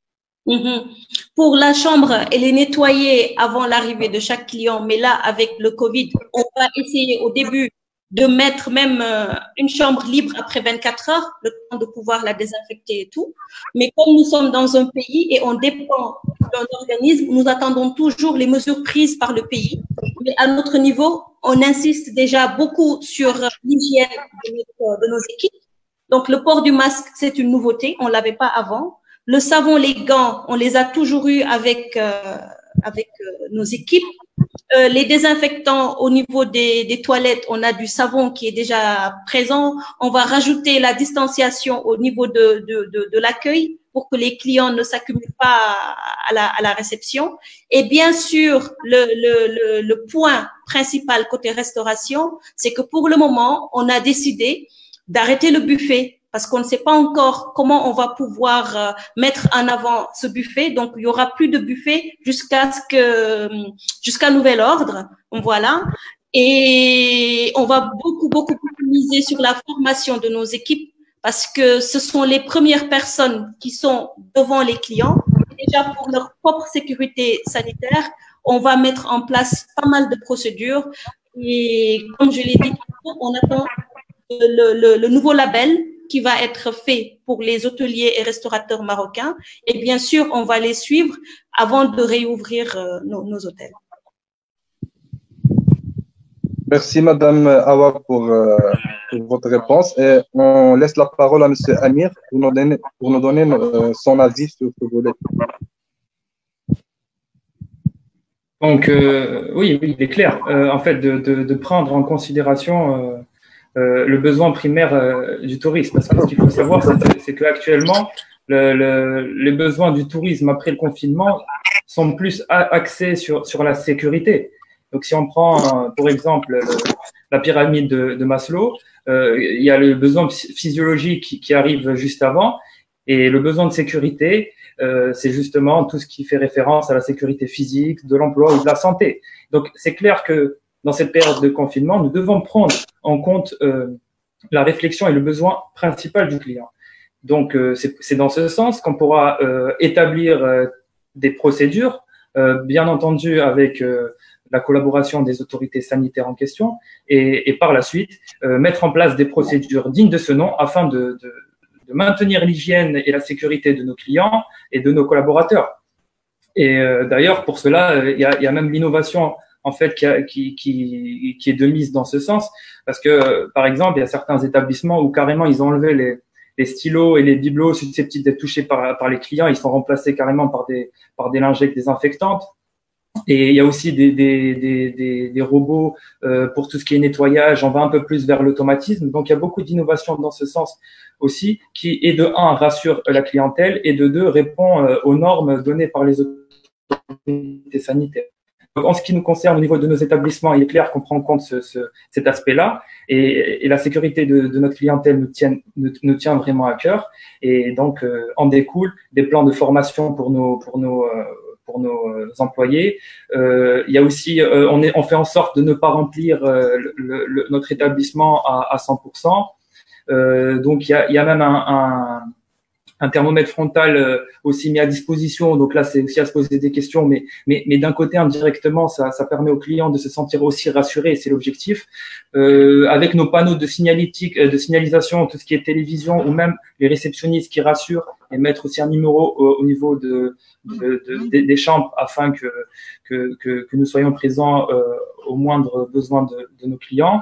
Pour la chambre, elle est nettoyée avant l'arrivée de chaque client, mais là, avec le Covid, on va essayer au début de mettre même une chambre libre après 24 heures, le temps de pouvoir la désinfecter et tout. Mais comme nous sommes dans un pays et on dépend d'un organisme, nous attendons toujours les mesures prises par le pays. Mais à notre niveau, on insiste déjà beaucoup sur l'hygiène de nos équipes. Donc, le port du masque, c'est une nouveauté, on ne l'avait pas avant. Le savon, les gants, on les a toujours eus avec nos équipes. Les désinfectants au niveau des toilettes, on a du savon qui est déjà présent. On va rajouter la distanciation au niveau de l'accueil pour que les clients ne s'accumulent pas à la réception. Et bien sûr, le point principal côté restauration, c'est que pour le moment, on a décidé d'arrêter le buffet parce qu'on ne sait pas encore comment on va pouvoir mettre en avant ce buffet. Donc, il y aura plus de buffet jusqu'à nouvel ordre. Voilà. Et on va beaucoup miser sur la formation de nos équipes parce que ce sont les premières personnes qui sont devant les clients. Déjà, pour leur propre sécurité sanitaire, on va mettre en place pas mal de procédures. Et comme je l'ai dit, on attend le nouveau label qui va être fait pour les hôteliers et restaurateurs marocains. Et bien sûr, on va les suivre avant de réouvrir nos hôtels. Merci, Madame Awa, pour votre réponse. Et on laisse la parole à Monsieur Amir pour nous donner son avis sur ce volet. Donc, oui, il est clair, en fait, de prendre en considération le besoin primaire du tourisme. Parce que ce qu'il faut savoir, c'est qu'actuellement, les besoins du tourisme après le confinement sont plus axés sur la sécurité. Donc, si on prend, pour exemple, la pyramide de Maslow, il y a le besoin physiologique qui arrive juste avant, et le besoin de sécurité, c'est justement tout ce qui fait référence à la sécurité physique, de l'emploi ou de la santé. Donc, c'est clair que dans cette période de confinement, nous devons prendre en compte la réflexion et le besoin principal du client. Donc, c'est dans ce sens qu'on pourra établir des procédures, bien entendu avec la collaboration des autorités sanitaires en question, et par la suite, mettre en place des procédures dignes de ce nom afin de maintenir l'hygiène et la sécurité de nos clients et de nos collaborateurs. Et d'ailleurs, pour cela, il y a même l'innovation en fait qui est de mise dans ce sens, parce que par exemple il y a certains établissements où carrément ils ont enlevé les stylos et les bibelots susceptibles d'être touchés par les clients, ils sont remplacés carrément par des lingettes désinfectantes. Et il y a aussi des robots pour tout ce qui est nettoyage. On va un peu plus vers l'automatisme. Donc, il y a beaucoup d'innovations dans ce sens aussi, qui, et de un, rassure la clientèle, et de deux, répond aux normes données par les autorités sanitaires. Donc, en ce qui nous concerne au niveau de nos établissements, il est clair qu'on prend en compte cet aspect-là, et la sécurité de notre clientèle nous tient vraiment à cœur. Et donc, en découle des plans de formation pour nos employés. Il y a aussi, on fait en sorte de ne pas remplir notre établissement à 100%. Donc il y a même un thermomètre frontal aussi mis à disposition. Donc là, c'est aussi à se poser des questions, mais d'un côté, indirectement, ça permet aux clients de se sentir aussi rassurés, c'est l'objectif. Avec nos panneaux de signalétique, de signalisation, tout ce qui est télévision, ou même les réceptionnistes qui rassurent et mettre aussi un numéro au niveau des chambres afin que nous soyons présents au moindre besoin de nos clients.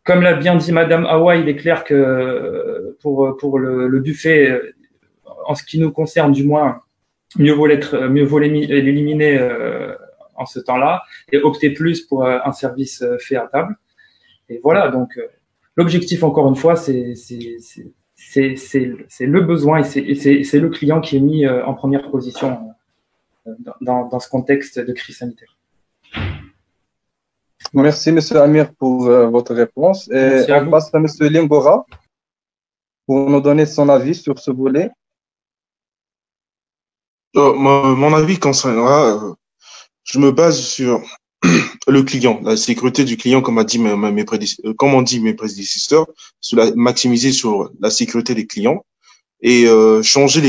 Comme l'a bien dit Madame Hawa, il est clair que pour le buffet, en ce qui nous concerne du moins, mieux vaut l'éliminer en ce temps-là et opter plus pour un service fait à table. Et voilà, donc l'objectif, encore une fois, c'est le besoin et c'est le client qui est mis en première position dans ce contexte de crise sanitaire. Merci, Monsieur Amir, pour votre réponse. Et on passe à Monsieur Lingora pour nous donner son avis sur ce volet. Mon avis concernera, je me base sur le client, la sécurité du client, comme ont dit mes prédécesseurs, maximiser sur la sécurité des clients et changer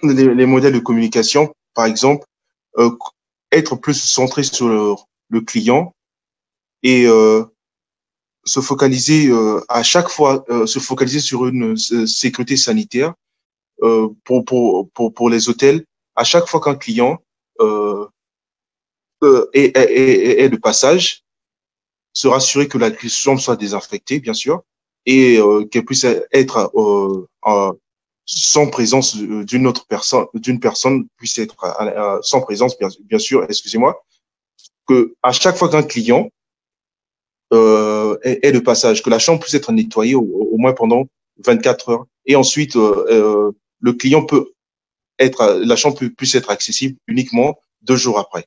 les modèles de communication, par exemple, être plus centré sur le client et se focaliser à chaque fois se focaliser sur une sécurité sanitaire pour les hôtels. À chaque fois qu'un client est de passage, se rassurer que la chambre soit désinfectée, bien sûr, et qu'elle puisse être sans présence d'une personne puisse être sans présence, bien sûr, excusez-moi, que à chaque fois qu'un client est de passage, que la chambre puisse être nettoyée au moins pendant 24 heures, et ensuite le client la chambre puisse être accessible uniquement 2 jours après,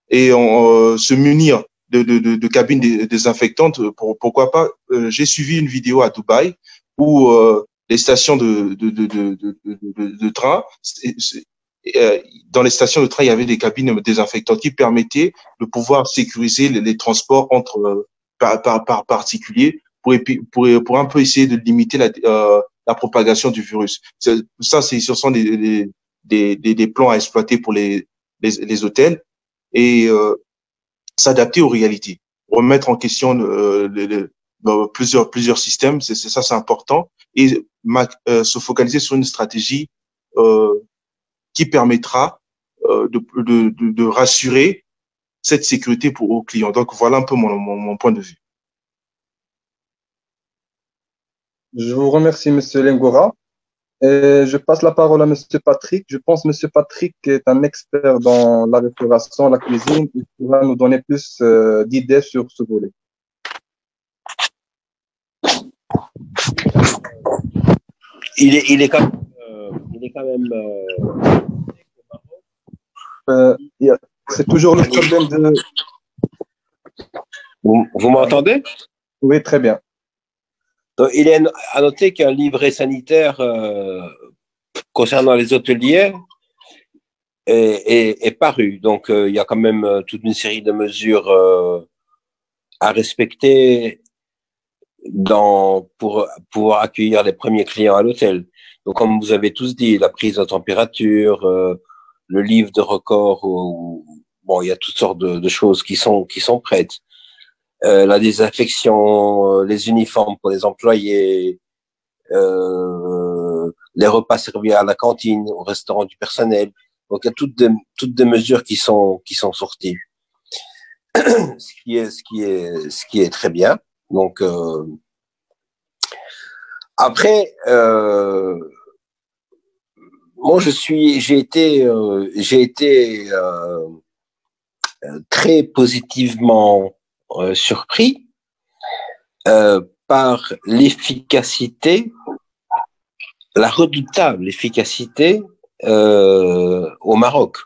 et se munir de cabines désinfectantes. Pourquoi pas? J'ai suivi une vidéo à Dubaï où les stations de train, dans les stations de train, il y avait des cabines désinfectantes qui permettaient de pouvoir sécuriser les transports entre par particuliers pour un peu essayer de limiter la propagation du virus. Ce sont des plans à exploiter pour les hôtels et s'adapter aux réalités, remettre en question plusieurs systèmes, c'est important, et se focaliser sur une stratégie qui permettra de rassurer cette sécurité aux clients. Donc voilà un peu mon point de vue. Je vous remercie, Monsieur Lingora. Et je passe la parole à Monsieur Patrick. Je pense que Monsieur Patrick est un expert dans la restauration, la cuisine. Il pourra nous donner plus d'idées sur ce volet. Il est quand même c'est toujours le problème de... Vous m'entendez? Oui, très bien. Donc, il est à noter qu'un livret sanitaire concernant les hôteliers est paru. Donc, il y a quand même toute une série de mesures à respecter pour pouvoir accueillir les premiers clients à l'hôtel. Donc, comme vous avez tous dit, la prise de température, le livre de record, bon, il y a toutes sortes de choses qui sont prêtes. La désinfection, les uniformes pour les employés, les repas servis à la cantine, au restaurant du personnel. Donc il y a toutes des mesures qui sont sorties, ce qui est très bien. Donc après, moi j'ai été très positivement surpris par l'efficacité, la redoutable efficacité au Maroc.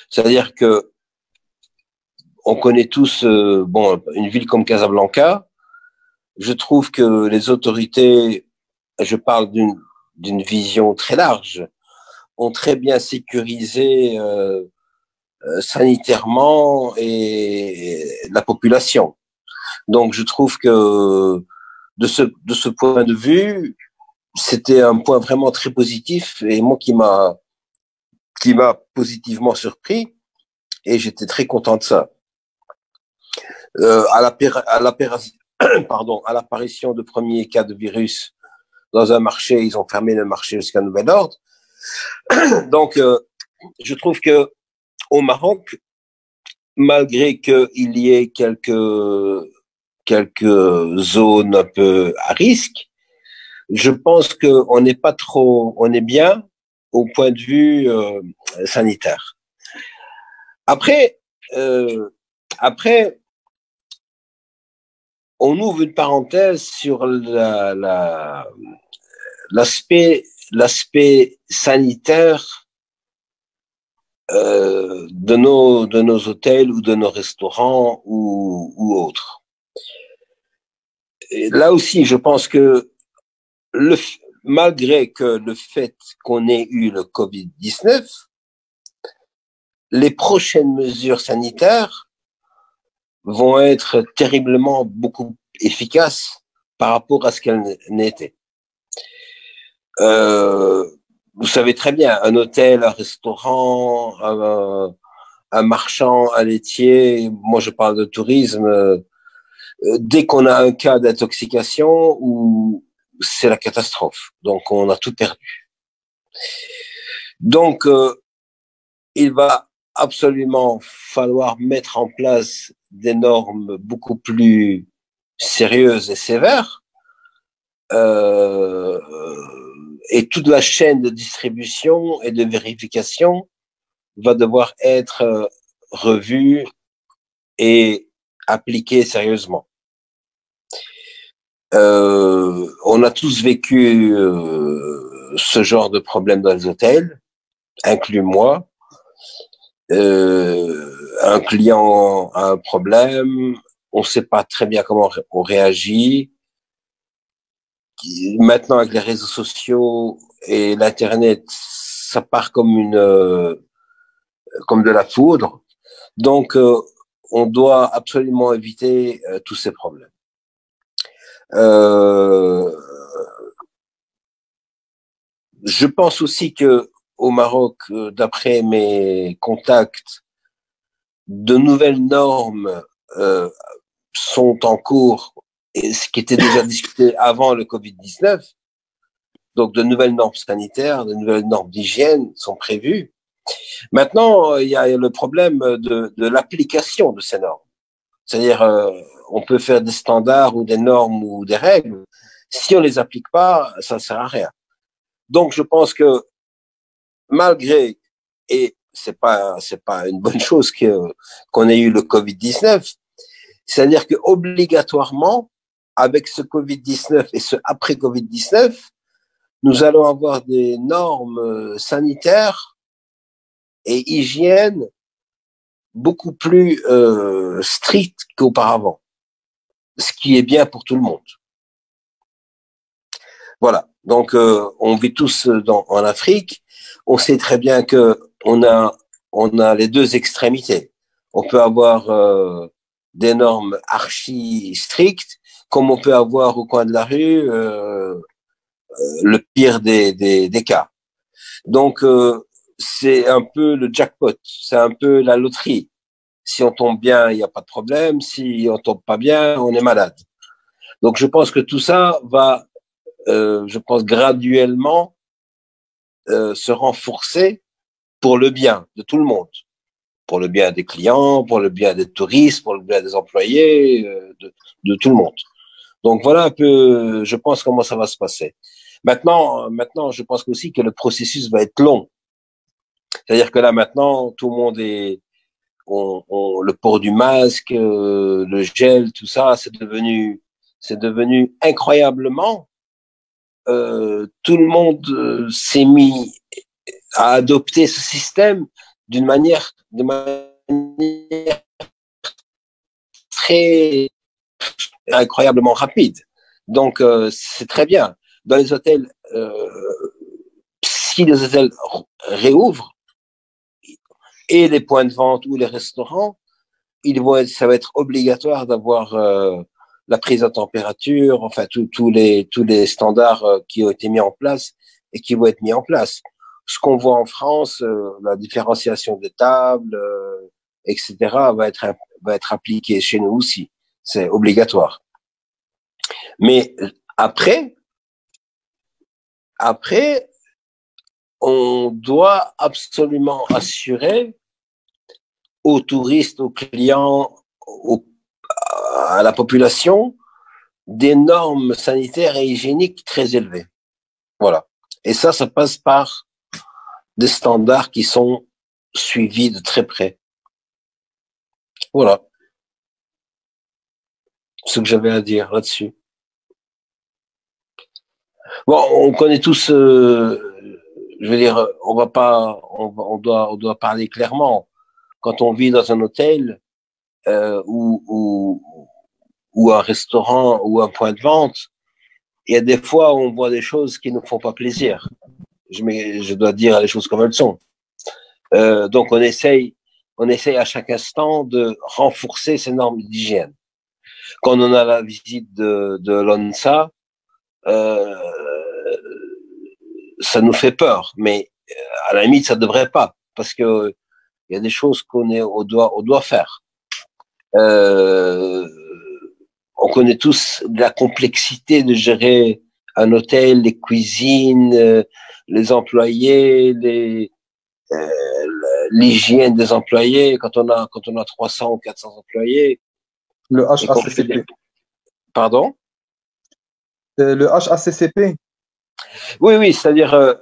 C'est-à-dire que on connaît tous une ville comme Casablanca. Je trouve que les autorités, je parle d'une vision très large, ont très bien sécurisé sanitairement et la population. Donc je trouve que de ce point de vue, c'était un point vraiment très positif et moi qui m'a positivement surpris et j'étais très content de ça. À l'apparition de premiers cas de virus dans un marché, ils ont fermé le marché jusqu'à nouvel ordre. Donc, je trouve que au Maroc, malgré qu'il y ait quelques zones un peu à risque, je pense qu'on est bien au point de vue sanitaire. Après, on ouvre une parenthèse sur l'aspect sanitaire de nos hôtels ou de nos restaurants ou autres. Et là aussi, je pense que malgré que le fait qu'on ait eu le Covid-19, les prochaines mesures sanitaires vont être terriblement beaucoup efficaces par rapport à ce qu'elles n'étaient. Vous savez très bien, un hôtel, un restaurant, un marchand, un laitier, moi je parle de tourisme, dès qu'on a un cas d'intoxication, c'est la catastrophe. Donc on a tout perdu. Donc il va absolument falloir mettre en place des normes beaucoup plus sérieuses et sévères. Et toute la chaîne de distribution et de vérification va devoir être revue et appliquée sérieusement. On a tous vécu ce genre de problème dans les hôtels, inclus moi. Un client a un problème, on ne sait pas très bien comment on réagit. Maintenant, avec les réseaux sociaux et l'Internet, ça part comme de la foudre. Donc, on doit absolument éviter tous ces problèmes. Je pense aussi que au Maroc, d'après mes contacts, de nouvelles normes sont en cours, et ce qui était déjà discuté avant le Covid-19. Donc, de nouvelles normes sanitaires, de nouvelles normes d'hygiène sont prévues. Maintenant, il y a le problème de l'application de ces normes. C'est-à-dire, on peut faire des standards ou des normes ou des règles. Si on les applique pas, ça ne sert à rien. Donc, je pense que malgré, et c'est pas une bonne chose qu'on ait eu le Covid-19, c'est-à-dire que obligatoirement, avec ce Covid-19 et ce après Covid-19, nous allons avoir des normes sanitaires et hygiène beaucoup plus strictes qu'auparavant, ce qui est bien pour tout le monde. Voilà. Donc, on vit tous en Afrique. On sait très bien que on a les deux extrémités. On peut avoir des normes archi strictes, comme on peut avoir au coin de la rue le pire des cas. Donc, c'est un peu le jackpot, c'est un peu la loterie. Si on tombe bien, il n'y a pas de problème. Si on tombe pas bien, on est malade. Donc, je pense que tout ça va, je pense, graduellement se renforcer pour le bien de tout le monde, pour le bien des clients, pour le bien des touristes, pour le bien des employés, de tout le monde. Donc voilà un peu, je pense, comment ça va se passer. Maintenant, je pense aussi que le processus va être long. C'est-à-dire que là, maintenant, tout le monde est, le port du masque, le gel, tout ça, c'est devenu incroyablement. Tout le monde s'est mis à adopter ce système d'une manière très incroyablement rapide. Donc c'est très bien. Dans les hôtels, si les hôtels réouvrent et les points de vente ou les restaurants, ça va être obligatoire d'avoir la prise à température, enfin tous les standards qui ont été mis en place et qui vont être mis en place. Ce qu'on voit en France, la différenciation des tables, etc., va être appliqué chez nous aussi. C'est obligatoire. Mais après, on doit absolument assurer aux touristes, aux clients, à la population, des normes sanitaires et hygiéniques très élevées. Voilà. Et ça passe par des standards qui sont suivis de très près. Voilà. Ce que j'avais à dire là-dessus. Bon, on connaît tous, je veux dire, on doit parler clairement. Quand on vit dans un hôtel ou un restaurant ou un point de vente, il y a des fois où on voit des choses qui ne font pas plaisir. Je dois dire les choses comme elles sont. Donc on essaye à chaque instant de renforcer ces normes d'hygiène. Quand on a la visite de l'ONSA, ça nous fait peur, mais à la limite ça devrait pas, parce que il y a des choses on doit faire. On connaît tous la complexité de gérer un hôtel, les cuisines, les employés, l'hygiène des employés. Quand on a 300 ou 400 employés. Le HACCP. Pardon? Le HACCP. Oui, c'est-à-dire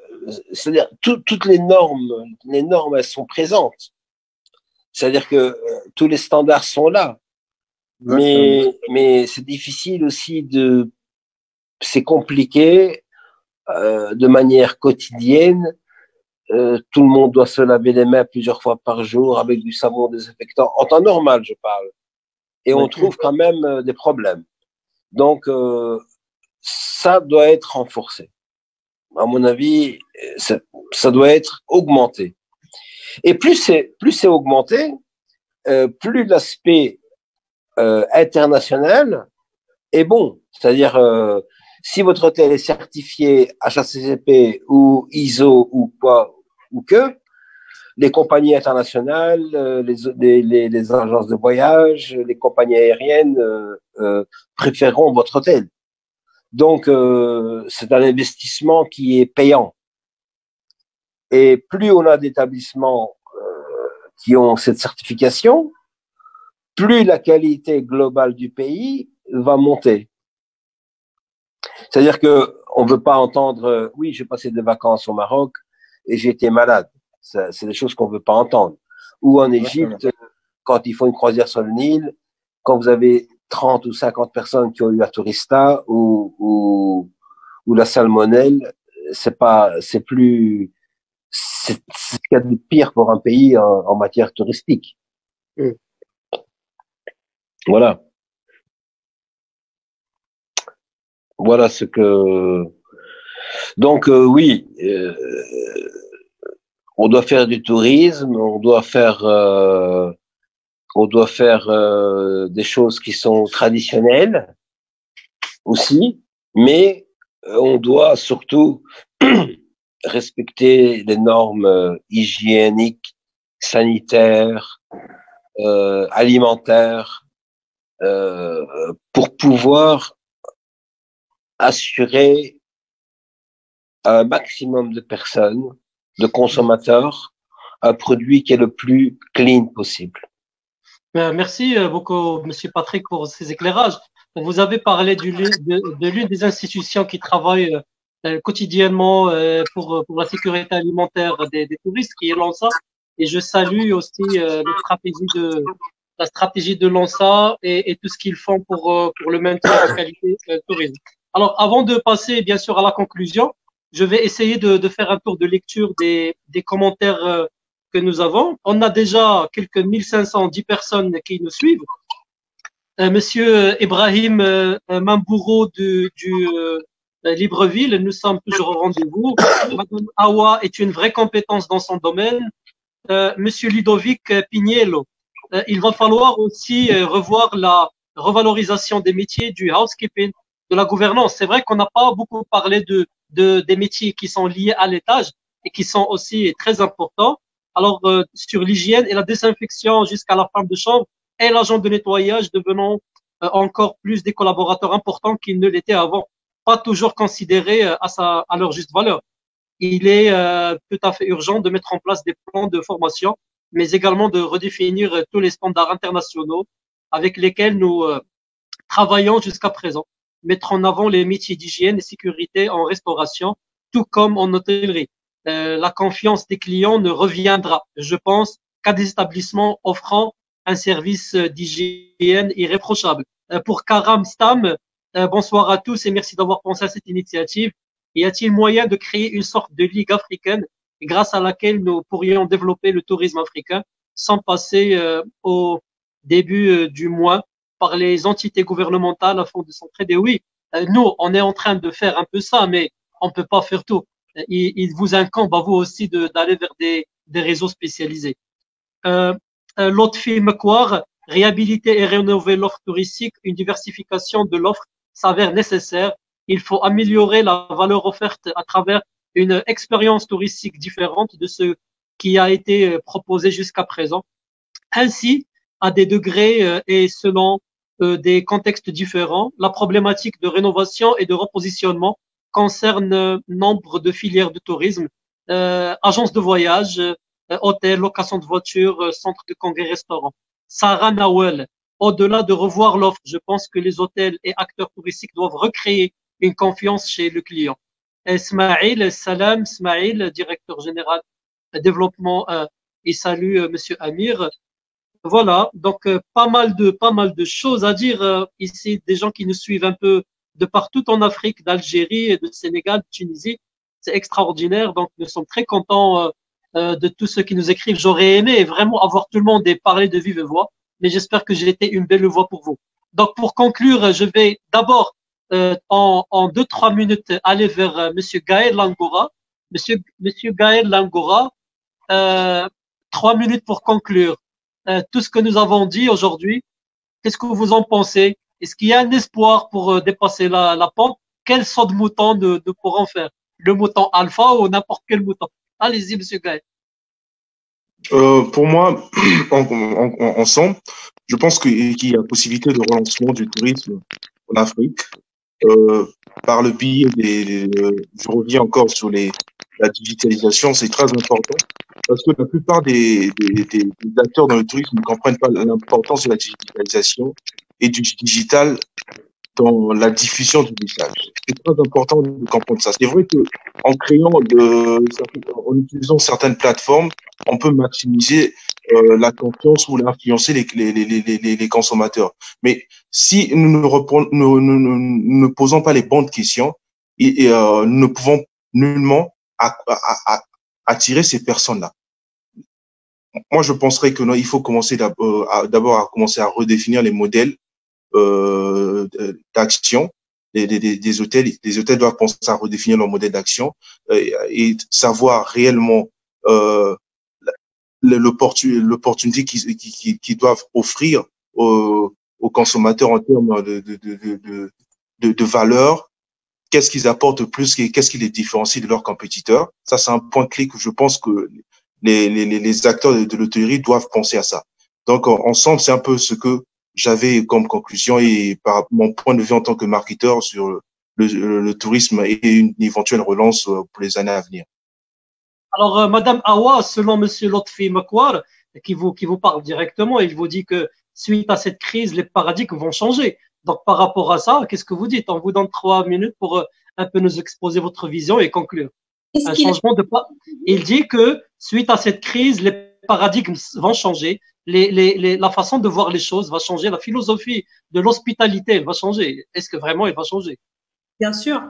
toutes les normes, elles sont présentes. C'est-à-dire que tous les standards sont là. Mais c'est difficile aussi c'est compliqué de manière quotidienne. Tout le monde doit se laver les mains plusieurs fois par jour avec du savon désinfectant. En temps normal, je parle. Et on trouve quand même des problèmes. Donc, ça doit être renforcé. À mon avis, ça doit être augmenté. Et plus c'est augmenté, plus l'aspect international est bon. C'est-à-dire, si votre hôtel est certifié HACCP ou ISO ou quoi, ou que, les compagnies internationales, les agences de voyage, les compagnies aériennes préféreront votre hôtel. Donc, c'est un investissement qui est payant. Et plus on a d'établissements qui ont cette certification, plus la qualité globale du pays va monter. C'est-à-dire que on veut pas entendre oui, j'ai passé des vacances au Maroc et j'ai été malade. C'est des choses qu'on veut pas entendre. Ou en Égypte, quand ils font une croisière sur le Nil, quand vous avez 30 ou 50 personnes qui ont eu la tourista ou la salmonelle, c'est ce qu'il y a de pire pour un pays en matière touristique. Voilà. Voilà ce que. Donc oui, on doit faire du tourisme, on doit faire des choses qui sont traditionnelles aussi, mais on doit surtout respecter les normes hygiéniques, sanitaires, alimentaires, pour pouvoir assurer un maximum de personnes, de consommateurs, un produit qui est le plus clean possible. Merci beaucoup, Monsieur Patrick, pour ces éclairages. Vous avez parlé de l'une des institutions qui travaille quotidiennement pour la sécurité alimentaire des touristes, qui est l'ANSA. Et je salue aussi la stratégie de l'ANSA et tout ce qu'ils font pour le maintien de la qualité tourisme. Alors, avant de passer bien sûr à la conclusion, je vais essayer de faire un tour de lecture des commentaires que nous avons. On a déjà quelques 1510 personnes qui nous suivent. Monsieur Ibrahim Mambouro du Libreville, nous sommes toujours au rendez-vous. Madame Awa est une vraie compétence dans son domaine. Monsieur Ludovic Pignello, il va falloir aussi revoir la revalorisation des métiers du housekeeping, de la gouvernance. C'est vrai qu'on n'a pas beaucoup parlé des métiers qui sont liés à l'étage et qui sont aussi très importants. Alors, sur l'hygiène et la désinfection jusqu'à la femme de chambre et l'agent de nettoyage devenant encore plus des collaborateurs importants qu'ils ne l'étaient avant, pas toujours considérés à leur juste valeur. Il est tout à fait urgent de mettre en place des plans de formation, mais également de redéfinir tous les standards internationaux avec lesquels nous travaillons jusqu'à présent. Mettre en avant les métiers d'hygiène et sécurité en restauration, tout comme en hôtellerie. La confiance des clients ne reviendra, je pense, qu'à des établissements offrant un service d'hygiène irréprochable. Pour Karam Stam, bonsoir à tous et merci d'avoir pensé à cette initiative. Y a-t-il moyen de créer une sorte de ligue africaine grâce à laquelle nous pourrions développer le tourisme africain sans passer au début du mois par les entités gouvernementales afin de s'entraider? Oui, nous, on est en train de faire un peu ça, mais on peut pas faire tout. Il vous incombe à vous aussi d'aller vers des réseaux spécialisés. L'autre film Mkwar, réhabiliter et rénover l'offre touristique, une diversification de l'offre s'avère nécessaire. Il faut améliorer la valeur offerte à travers une expérience touristique différente de ce qui a été proposé jusqu'à présent. Ainsi, à des degrés et selon des contextes différents, la problématique de rénovation et de repositionnement concerne nombre de filières de tourisme, agences de voyage, hôtels, location de voitures, centres de congrès, restaurants. Sarah Nawel, au-delà de revoir l'offre, je pense que les hôtels et acteurs touristiques doivent recréer une confiance chez le client. Ismail Salam, Ismail, directeur général développement, et salue Monsieur Amir. Voilà, donc pas mal de choses à dire ici, des gens qui nous suivent un peu de partout en Afrique, d'Algérie, de Sénégal, de Tunisie. C'est extraordinaire, donc nous sommes très contents de tous ceux qui nous écrivent. J'aurais aimé vraiment avoir tout le monde et parler de vive voix, mais j'espère que j'ai été une belle voix pour vous. Donc pour conclure, je vais d'abord en 2-3 minutes aller vers Monsieur Gaël Langora. Monsieur Gaël Langora, 3 minutes pour conclure. Tout ce que nous avons dit aujourd'hui, qu'est-ce que vous en pensez? Est-ce qu'il y a un espoir pour dépasser la pente? Quel sort de mouton nous pourrons faire? Le mouton alpha ou n'importe quel mouton? Allez-y, Monsieur Gaël. Pour moi, ensemble, je pense qu'il y a possibilité de relancement du tourisme en Afrique par le biais je reviens encore sur la digitalisation, c'est très important parce que la plupart des acteurs dans le tourisme ne comprennent pas l'importance de la digitalisation et du digital dans la diffusion du message. C'est très important de comprendre ça. C'est vrai que en utilisant certaines plateformes, on peut maximiser la confiance ou l'influencer les consommateurs. Mais si nous ne posons pas les bonnes questions, nous ne pouvons nullement attirer ces personnes-là. Moi, je penserais que non, il faut commencer d'abord à commencer à redéfinir les modèles d'action des hôtels. Les hôtels doivent penser à redéfinir leur modèle d'action et savoir réellement l'opportunité qu'ils doivent offrir aux consommateurs en termes de valeur. Qu'est-ce qu'ils apportent de plus, qu'est-ce qui les différencie de leurs compétiteurs. Ça, c'est un point clé que je pense que les acteurs de l'hôtellerie doivent penser à ça. Donc, ensemble, c'est un peu ce que j'avais comme conclusion et par mon point de vue en tant que marketeur sur le tourisme et une éventuelle relance pour les années à venir. Alors, Madame Awa, selon Monsieur Lotfi Makwar, qui vous parle directement, il vous dit que suite à cette crise, les paradigmes vont changer. Donc, par rapport à ça, qu'est-ce que vous dites? On vous donne 3 minutes pour un peu nous exposer votre vision et conclure. Un changement de pas. Il dit que suite à cette crise, les paradigmes vont changer, la façon de voir les choses va changer, la philosophie de l'hospitalité, elle va changer. Est-ce que vraiment elle va changer? Bien sûr,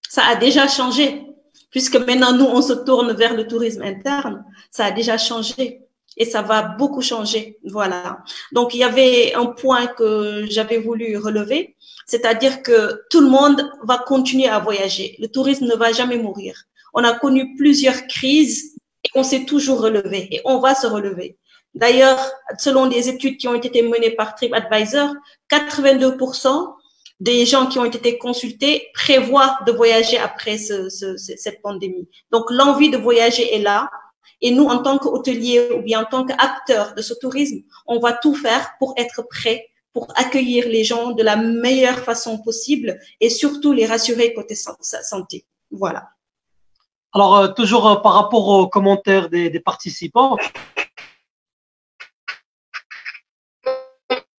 ça a déjà changé, puisque maintenant nous on se tourne vers le tourisme interne, ça a déjà changé et ça va beaucoup changer. Voilà. Donc il y avait un point que j'avais voulu relever, c'est-à-dire que tout le monde va continuer à voyager. Le tourisme ne va jamais mourir. On a connu plusieurs crises et on s'est toujours relevé et on va se relever. D'ailleurs, selon des études qui ont été menées par TripAdvisor, 82% des gens qui ont été consultés prévoient de voyager après cette pandémie. Donc, l'envie de voyager est là. Et nous, en tant qu'hôteliers ou bien en tant qu'acteurs de ce tourisme, on va tout faire pour être prêts, pour accueillir les gens de la meilleure façon possible et surtout les rassurer côté santé. Voilà. Alors, toujours par rapport aux commentaires des participants,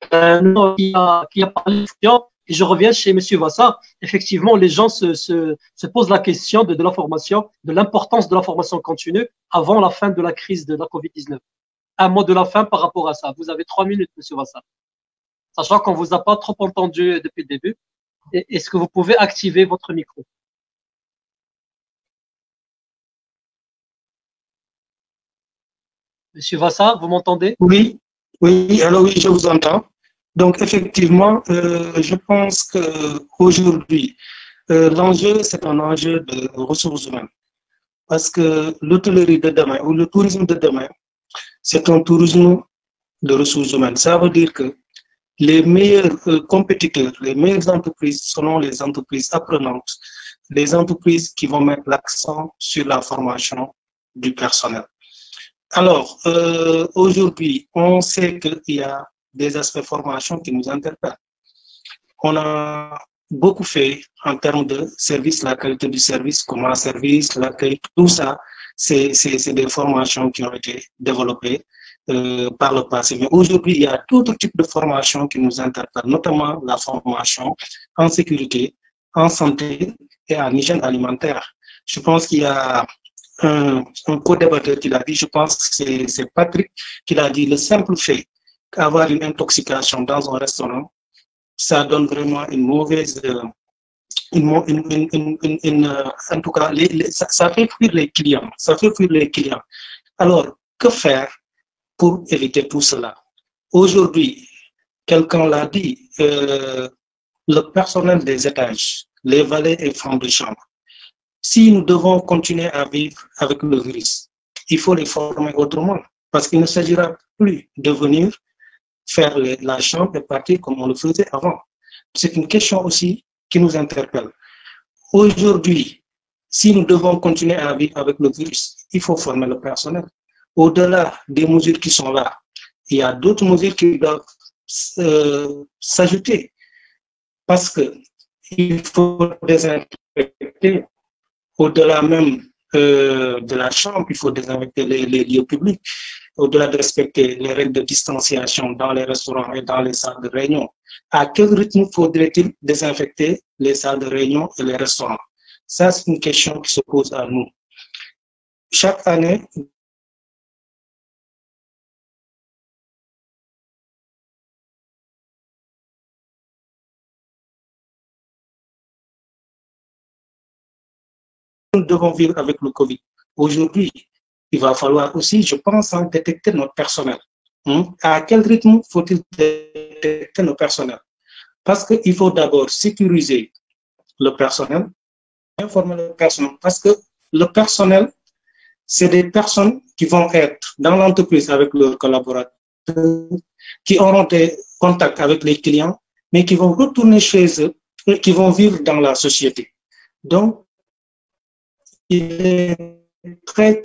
qui a parlé, et je reviens chez Monsieur Vassa, effectivement, les gens se posent la question de l'information, de l'importance de la formation continue avant la fin de la crise de la COVID-19. Un mot de la fin par rapport à ça. Vous avez 3 minutes, Monsieur Vassa. Sachant qu'on vous a pas trop entendu depuis le début. Est-ce que vous pouvez activer votre micro? Monsieur Vassa, vous m'entendez? Oui, alors oui, je vous entends. Donc, effectivement, je pense qu'aujourd'hui, l'enjeu, c'est un enjeu de ressources humaines. Parce que l'hôtellerie de demain ou le tourisme de demain, c'est un tourisme de ressources humaines. Ça veut dire que les meilleurs compétiteurs, les meilleures entreprises seront les entreprises apprenantes, les entreprises qui vont mettre l'accent sur la formation du personnel. Alors, aujourd'hui, on sait qu'il y a des aspects formation qui nous interpellent. On a beaucoup fait en termes de service, la qualité du service, comment service, l'accueil, tout ça, c'est des formations qui ont été développées par le passé. Mais aujourd'hui, il y a tout type de formation qui nous interpelle, notamment la formation en sécurité, en santé et en hygiène alimentaire. Je pense qu'il y a un co-débatteur qui l'a dit, je pense que c'est Patrick qui l'a dit, le simple fait qu'avoir une intoxication dans un restaurant, ça donne vraiment une mauvaise, en tout cas, ça fait fuir les clients, Alors, que faire pour éviter tout cela? Aujourd'hui, quelqu'un l'a dit, le personnel des étages, les valets et femmes de chambre, si nous devons continuer à vivre avec le virus, il faut les former autrement, parce qu'il ne s'agira plus de venir faire la chambre et partir comme on le faisait avant. C'est une question aussi qui nous interpelle. Aujourd'hui, si nous devons continuer à vivre avec le virus, il faut former le personnel. Au-delà des mesures qui sont là, il y a d'autres mesures qui doivent s'ajouter, parce qu'il faut désinfecter. Au-delà même de la chambre, il faut désinfecter les lieux publics. Au-delà de respecter les règles de distanciation dans les restaurants et dans les salles de réunion. À quel rythme faudrait-il désinfecter les salles de réunion et les restaurants? Ça, c'est une question qui se pose à nous. Chaque année, nous devons vivre avec le Covid. Aujourd'hui, il va falloir aussi, je pense, détecter notre personnel. À quel rythme faut-il détecter nos personnels? Parce qu'il faut d'abord sécuriser le personnel, informer le personnel, parce que le personnel, c'est des personnes qui vont être dans l'entreprise avec leurs collaborateurs, qui auront des contacts avec les clients, mais qui vont retourner chez eux et qui vont vivre dans la société. Donc, il est très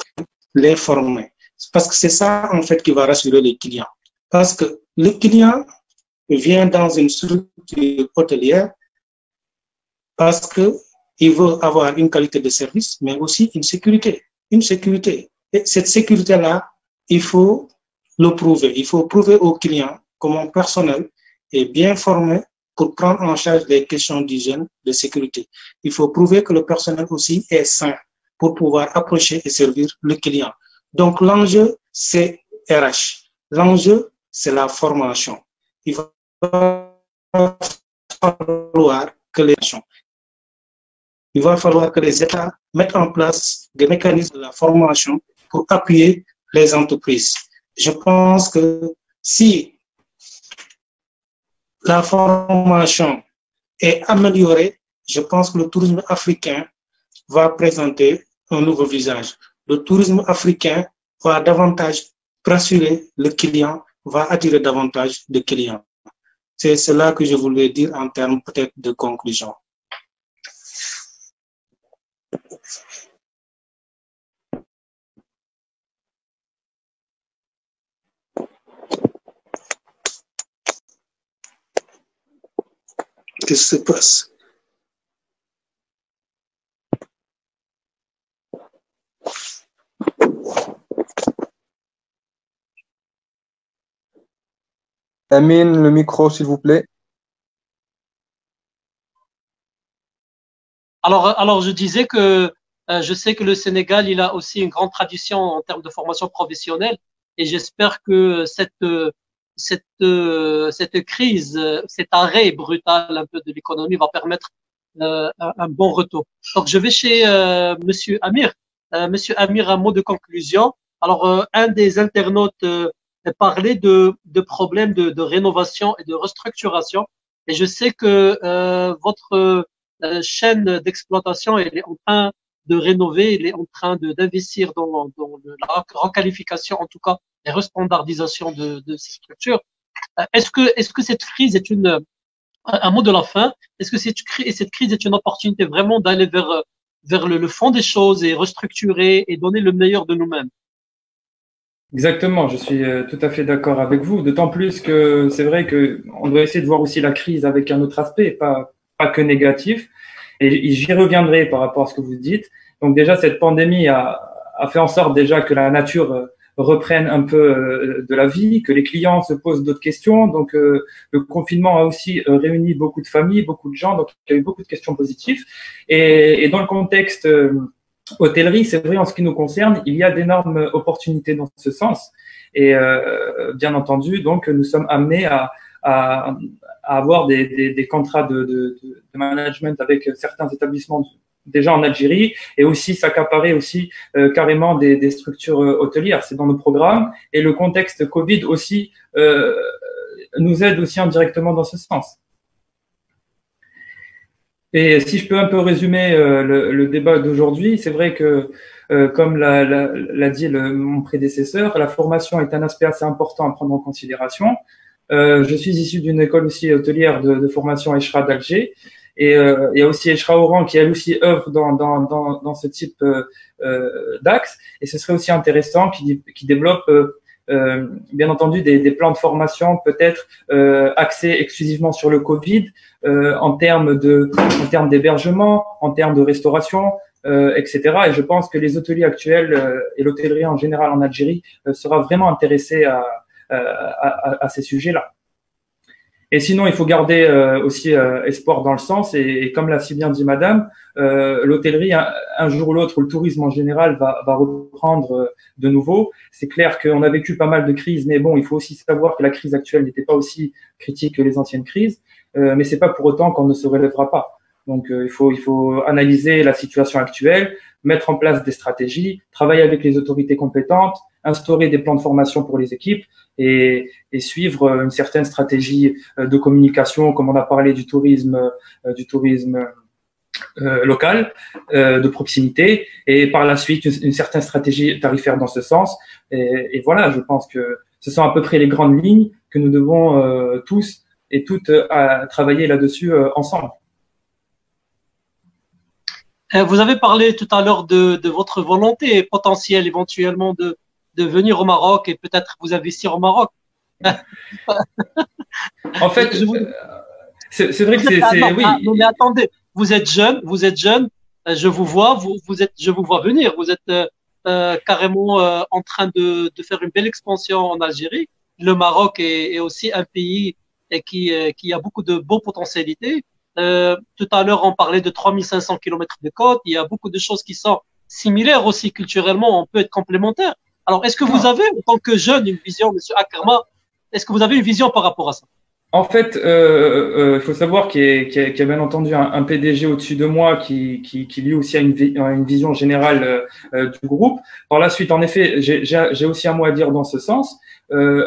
les former. Parce que c'est ça, en fait, qui va rassurer les clients. Parce que le client vient dans une structure hôtelière parce qu'il veut avoir une qualité de service, mais aussi une sécurité. une sécurité. Et cette sécurité-là, il faut le prouver. Il faut prouver aux clients que mon personnel est bien formé pour prendre en charge les questions d'hygiène, de sécurité. Il faut prouver que le personnel aussi est sain pour pouvoir approcher et servir le client. Donc, l'enjeu, c'est RH. L'enjeu, c'est la formation. Il va falloir que les États mettent en place des mécanismes de la formation pour appuyer les entreprises. Je pense que si la formation est améliorée, je pense que le tourisme africain va présenter un nouveau visage. Le tourisme africain va davantage rassurer le client, va attirer davantage de clients. C'est cela que je voulais dire en termes peut-être de conclusion. Qu'est-ce qui se passe? Amine, le micro, s'il vous plaît. Alors, je disais que je sais que le Sénégal, il a aussi une grande tradition en termes de formation professionnelle et j'espère que cette crise, cet arrêt brutal un peu de l'économie va permettre un bon retour. Donc, je vais chez Monsieur Amir. Monsieur Amir, un mot de conclusion. Alors, un des internautes parlait de problèmes de rénovation et de restructuration. Et je sais que votre chaîne d'exploitation, elle est en train de rénover, elle est en train d'investir dans la requalification, en tout cas, et restandardisation de ces structures. Est-ce que cette crise est un mot de la fin, est-ce que cette crise est une opportunité vraiment d'aller vers le fond des choses et restructurer et donner le meilleur de nous-mêmes? Exactement, je suis tout à fait d'accord avec vous, d'autant plus que c'est vrai que on doit essayer de voir aussi la crise avec un autre aspect, pas que négatif. Et j'y reviendrai par rapport à ce que vous dites. Donc déjà, cette pandémie a fait en sorte déjà que la nature reprenne un peu de la vie, que les clients se posent d'autres questions. Donc le confinement a aussi réuni beaucoup de familles, beaucoup de gens, donc il y a eu beaucoup de questions positives. Et dans le contexte hôtellerie, c'est vrai, en ce qui nous concerne, il y a d'énormes opportunités dans ce sens. Et bien entendu, donc nous sommes amenés à avoir des contrats de management avec certains établissements déjà en Algérie et aussi s'accaparer aussi carrément des structures hôtelières. C'est dans nos programmes et le contexte Covid aussi nous aide aussi indirectement dans ce sens. Et si je peux un peu résumer le débat d'aujourd'hui, c'est vrai que comme l'a dit mon prédécesseur, la formation est un aspect assez important à prendre en considération. Je suis issu d'une école aussi hôtelière de formation Eshra d'Alger et il y a aussi Eshra Oran qui elle aussi œuvre dans ce type d'axe et ce serait aussi intéressant qui développe bien entendu des plans de formation peut-être axés exclusivement sur le Covid en termes d'hébergement, en termes de restauration, etc. Et je pense que les hôteliers actuels et l'hôtellerie en général en Algérie sera vraiment intéressé à ces sujets-là. Et sinon, il faut garder aussi espoir dans le sens, et comme l'a si bien dit Madame, l'hôtellerie, un jour ou l'autre, ou le tourisme en général va reprendre de nouveau. C'est clair qu'on a vécu pas mal de crises, mais bon, il faut aussi savoir que la crise actuelle n'était pas aussi critique que les anciennes crises, mais c'est pas pour autant qu'on ne se relèvera pas. Donc, il faut analyser la situation actuelle, mettre en place des stratégies, travailler avec les autorités compétentes, instaurer des plans de formation pour les équipes et suivre une certaine stratégie de communication, comme on a parlé du tourisme local, de proximité, et par la suite une certaine stratégie tarifaire dans ce sens. Et voilà, je pense que ce sont à peu près les grandes lignes que nous devons tous et toutes travailler là-dessus ensemble. Vous avez parlé tout à l'heure de votre volonté potentielle éventuellement de venir au Maroc et peut-être vous investir au Maroc. En fait, c'est vrai que c'est oui. Non, mais attendez, vous êtes jeune, je vous vois, je vous vois venir. Vous êtes carrément en train de faire une belle expansion en Algérie. Le Maroc est aussi un pays qui a beaucoup de beaux potentialités. Tout à l'heure, on parlait de 3500 kilomètres de côte. Il y a beaucoup de choses qui sont similaires aussi culturellement. On peut être complémentaires. Alors, est-ce que vous avez, en tant que jeune, une vision, Monsieur Akerma, est-ce que vous avez une vision par rapport à ça? En fait, il faut savoir qu'il y a bien entendu un PDG au-dessus de moi qui lui aussi a une vision générale du groupe. Par la suite, en effet, j'ai aussi un mot à dire dans ce sens.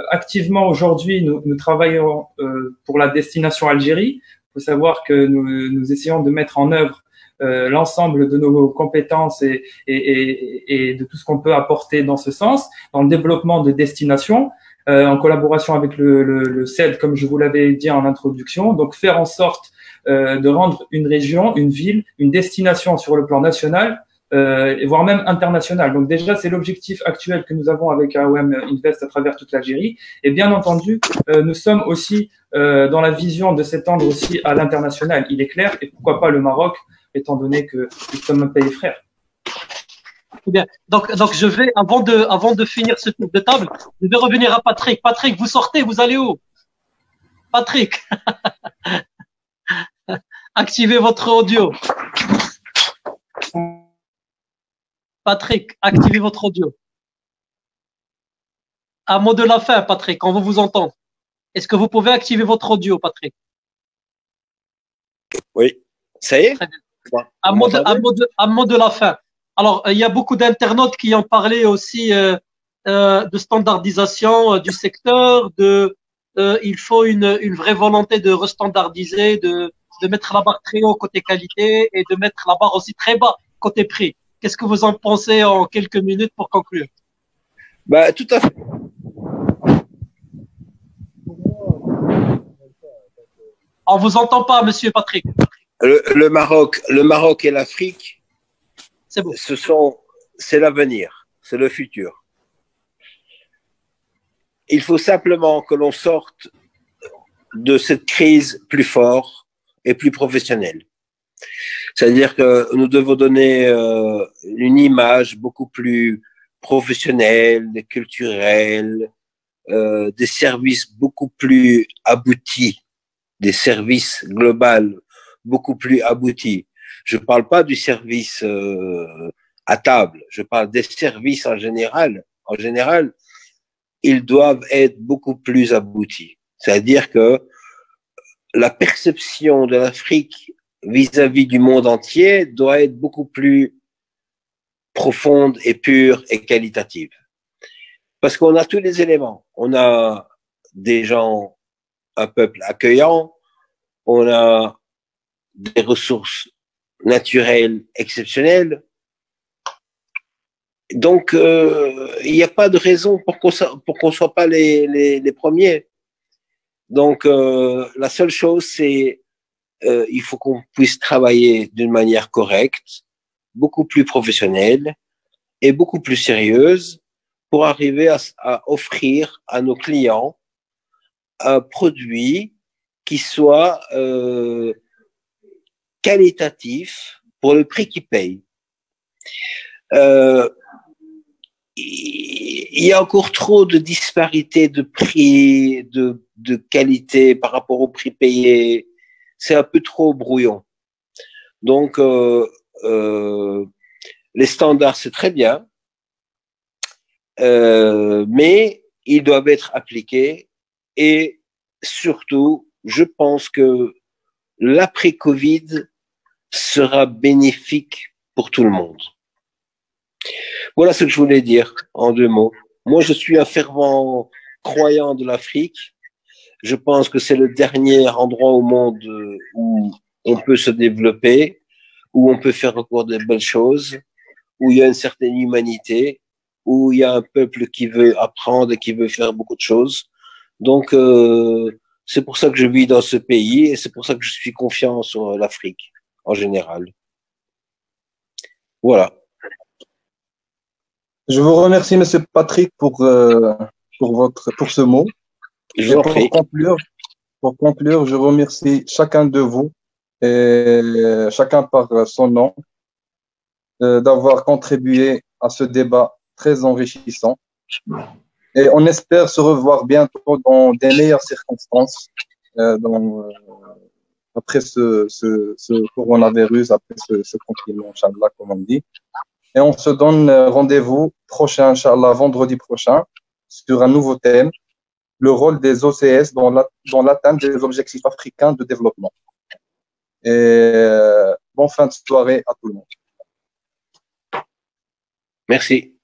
Activement, aujourd'hui, nous travaillons pour la destination Algérie. Il faut savoir que nous essayons de mettre en œuvre l'ensemble de nos compétences et de tout ce qu'on peut apporter dans ce sens, dans le développement de destinations. En collaboration avec le CED, comme je vous l'avais dit en introduction, donc faire en sorte de rendre une région, une ville, une destination sur le plan national, et voire même international. Donc déjà, c'est l'objectif actuel que nous avons avec AOM Invest à travers toute l'Algérie. Et bien entendu, nous sommes aussi dans la vision de s'étendre aussi à l'international. Il est clair, et pourquoi pas le Maroc, étant donné que nous sommes un pays frère. Bien. Donc je vais, avant de finir ce tour de table, je vais revenir à Patrick. Patrick, vous sortez, vous allez où? Patrick, activez votre audio. Patrick, activez votre audio. Un mot de la fin, Patrick, on veut vous entendre. Est-ce que vous pouvez activer votre audio, Patrick? Oui, ça y est. Un mot de la fin. Alors, il y a beaucoup d'internautes qui ont parlé aussi de standardisation du secteur, il faut une vraie volonté de restandardiser, de mettre la barre très haut côté qualité et de mettre la barre aussi très bas côté prix. Qu'est-ce que vous en pensez en quelques minutes pour conclure? Bah, tout à fait. On vous entend pas, Monsieur Patrick. Le Maroc et l'Afrique, c'est beau. C'est l'avenir, c'est le futur. Il faut simplement que l'on sorte de cette crise plus fort et plus professionnelle. C'est-à-dire que nous devons donner une image beaucoup plus professionnelle, culturelle, des services beaucoup plus aboutis, des services globaux beaucoup plus aboutis. Je ne parle pas du service à table, je parle des services en général. En général, ils doivent être beaucoup plus aboutis. C'est-à-dire que la perception de l'Afrique vis-à-vis du monde entier doit être beaucoup plus profonde et pure et qualitative. Parce qu'on a tous les éléments. On a des gens, un peuple accueillant, on a des ressources naturelles exceptionnelles. Donc, il n'y a pas de raison pour qu'on soit pas les premiers. Donc, la seule chose, c'est il faut qu'on puisse travailler d'une manière correcte, beaucoup plus professionnelle et beaucoup plus sérieuse pour arriver à offrir à nos clients un produit qui soit qualitatif pour le prix qu'ils payent. Il y a encore trop de disparités de prix, de qualité par rapport au prix payé. C'est un peu trop brouillon. Donc, les standards, c'est très bien, mais ils doivent être appliqués et surtout, je pense que l'après-Covid sera bénéfique pour tout le monde. Voilà ce que je voulais dire en 2 mots. Moi, je suis un fervent croyant de l'Afrique. Je pense que c'est le dernier endroit au monde où on peut se développer, où on peut faire encore de belles choses, où il y a une certaine humanité, où il y a un peuple qui veut apprendre et qui veut faire beaucoup de choses. Donc, c'est pour ça que je vis dans ce pays et c'est pour ça que je suis confiant sur l'Afrique en général. Voilà. Je vous remercie, Monsieur Patrick, pour ce mot. Je vous en prie. Pour conclure, je remercie chacun de vous, et chacun par son nom, d'avoir contribué à ce débat très enrichissant. Et on espère se revoir bientôt dans des meilleures circonstances, après ce coronavirus, après ce confinement, Inch'Allah, comme on dit. Et on se donne rendez-vous prochain, Inch'Allah, vendredi prochain, sur un nouveau thème, le rôle des OCS dans l'atteinte des objectifs africains de développement. Et bonne fin de soirée à tout le monde. Merci.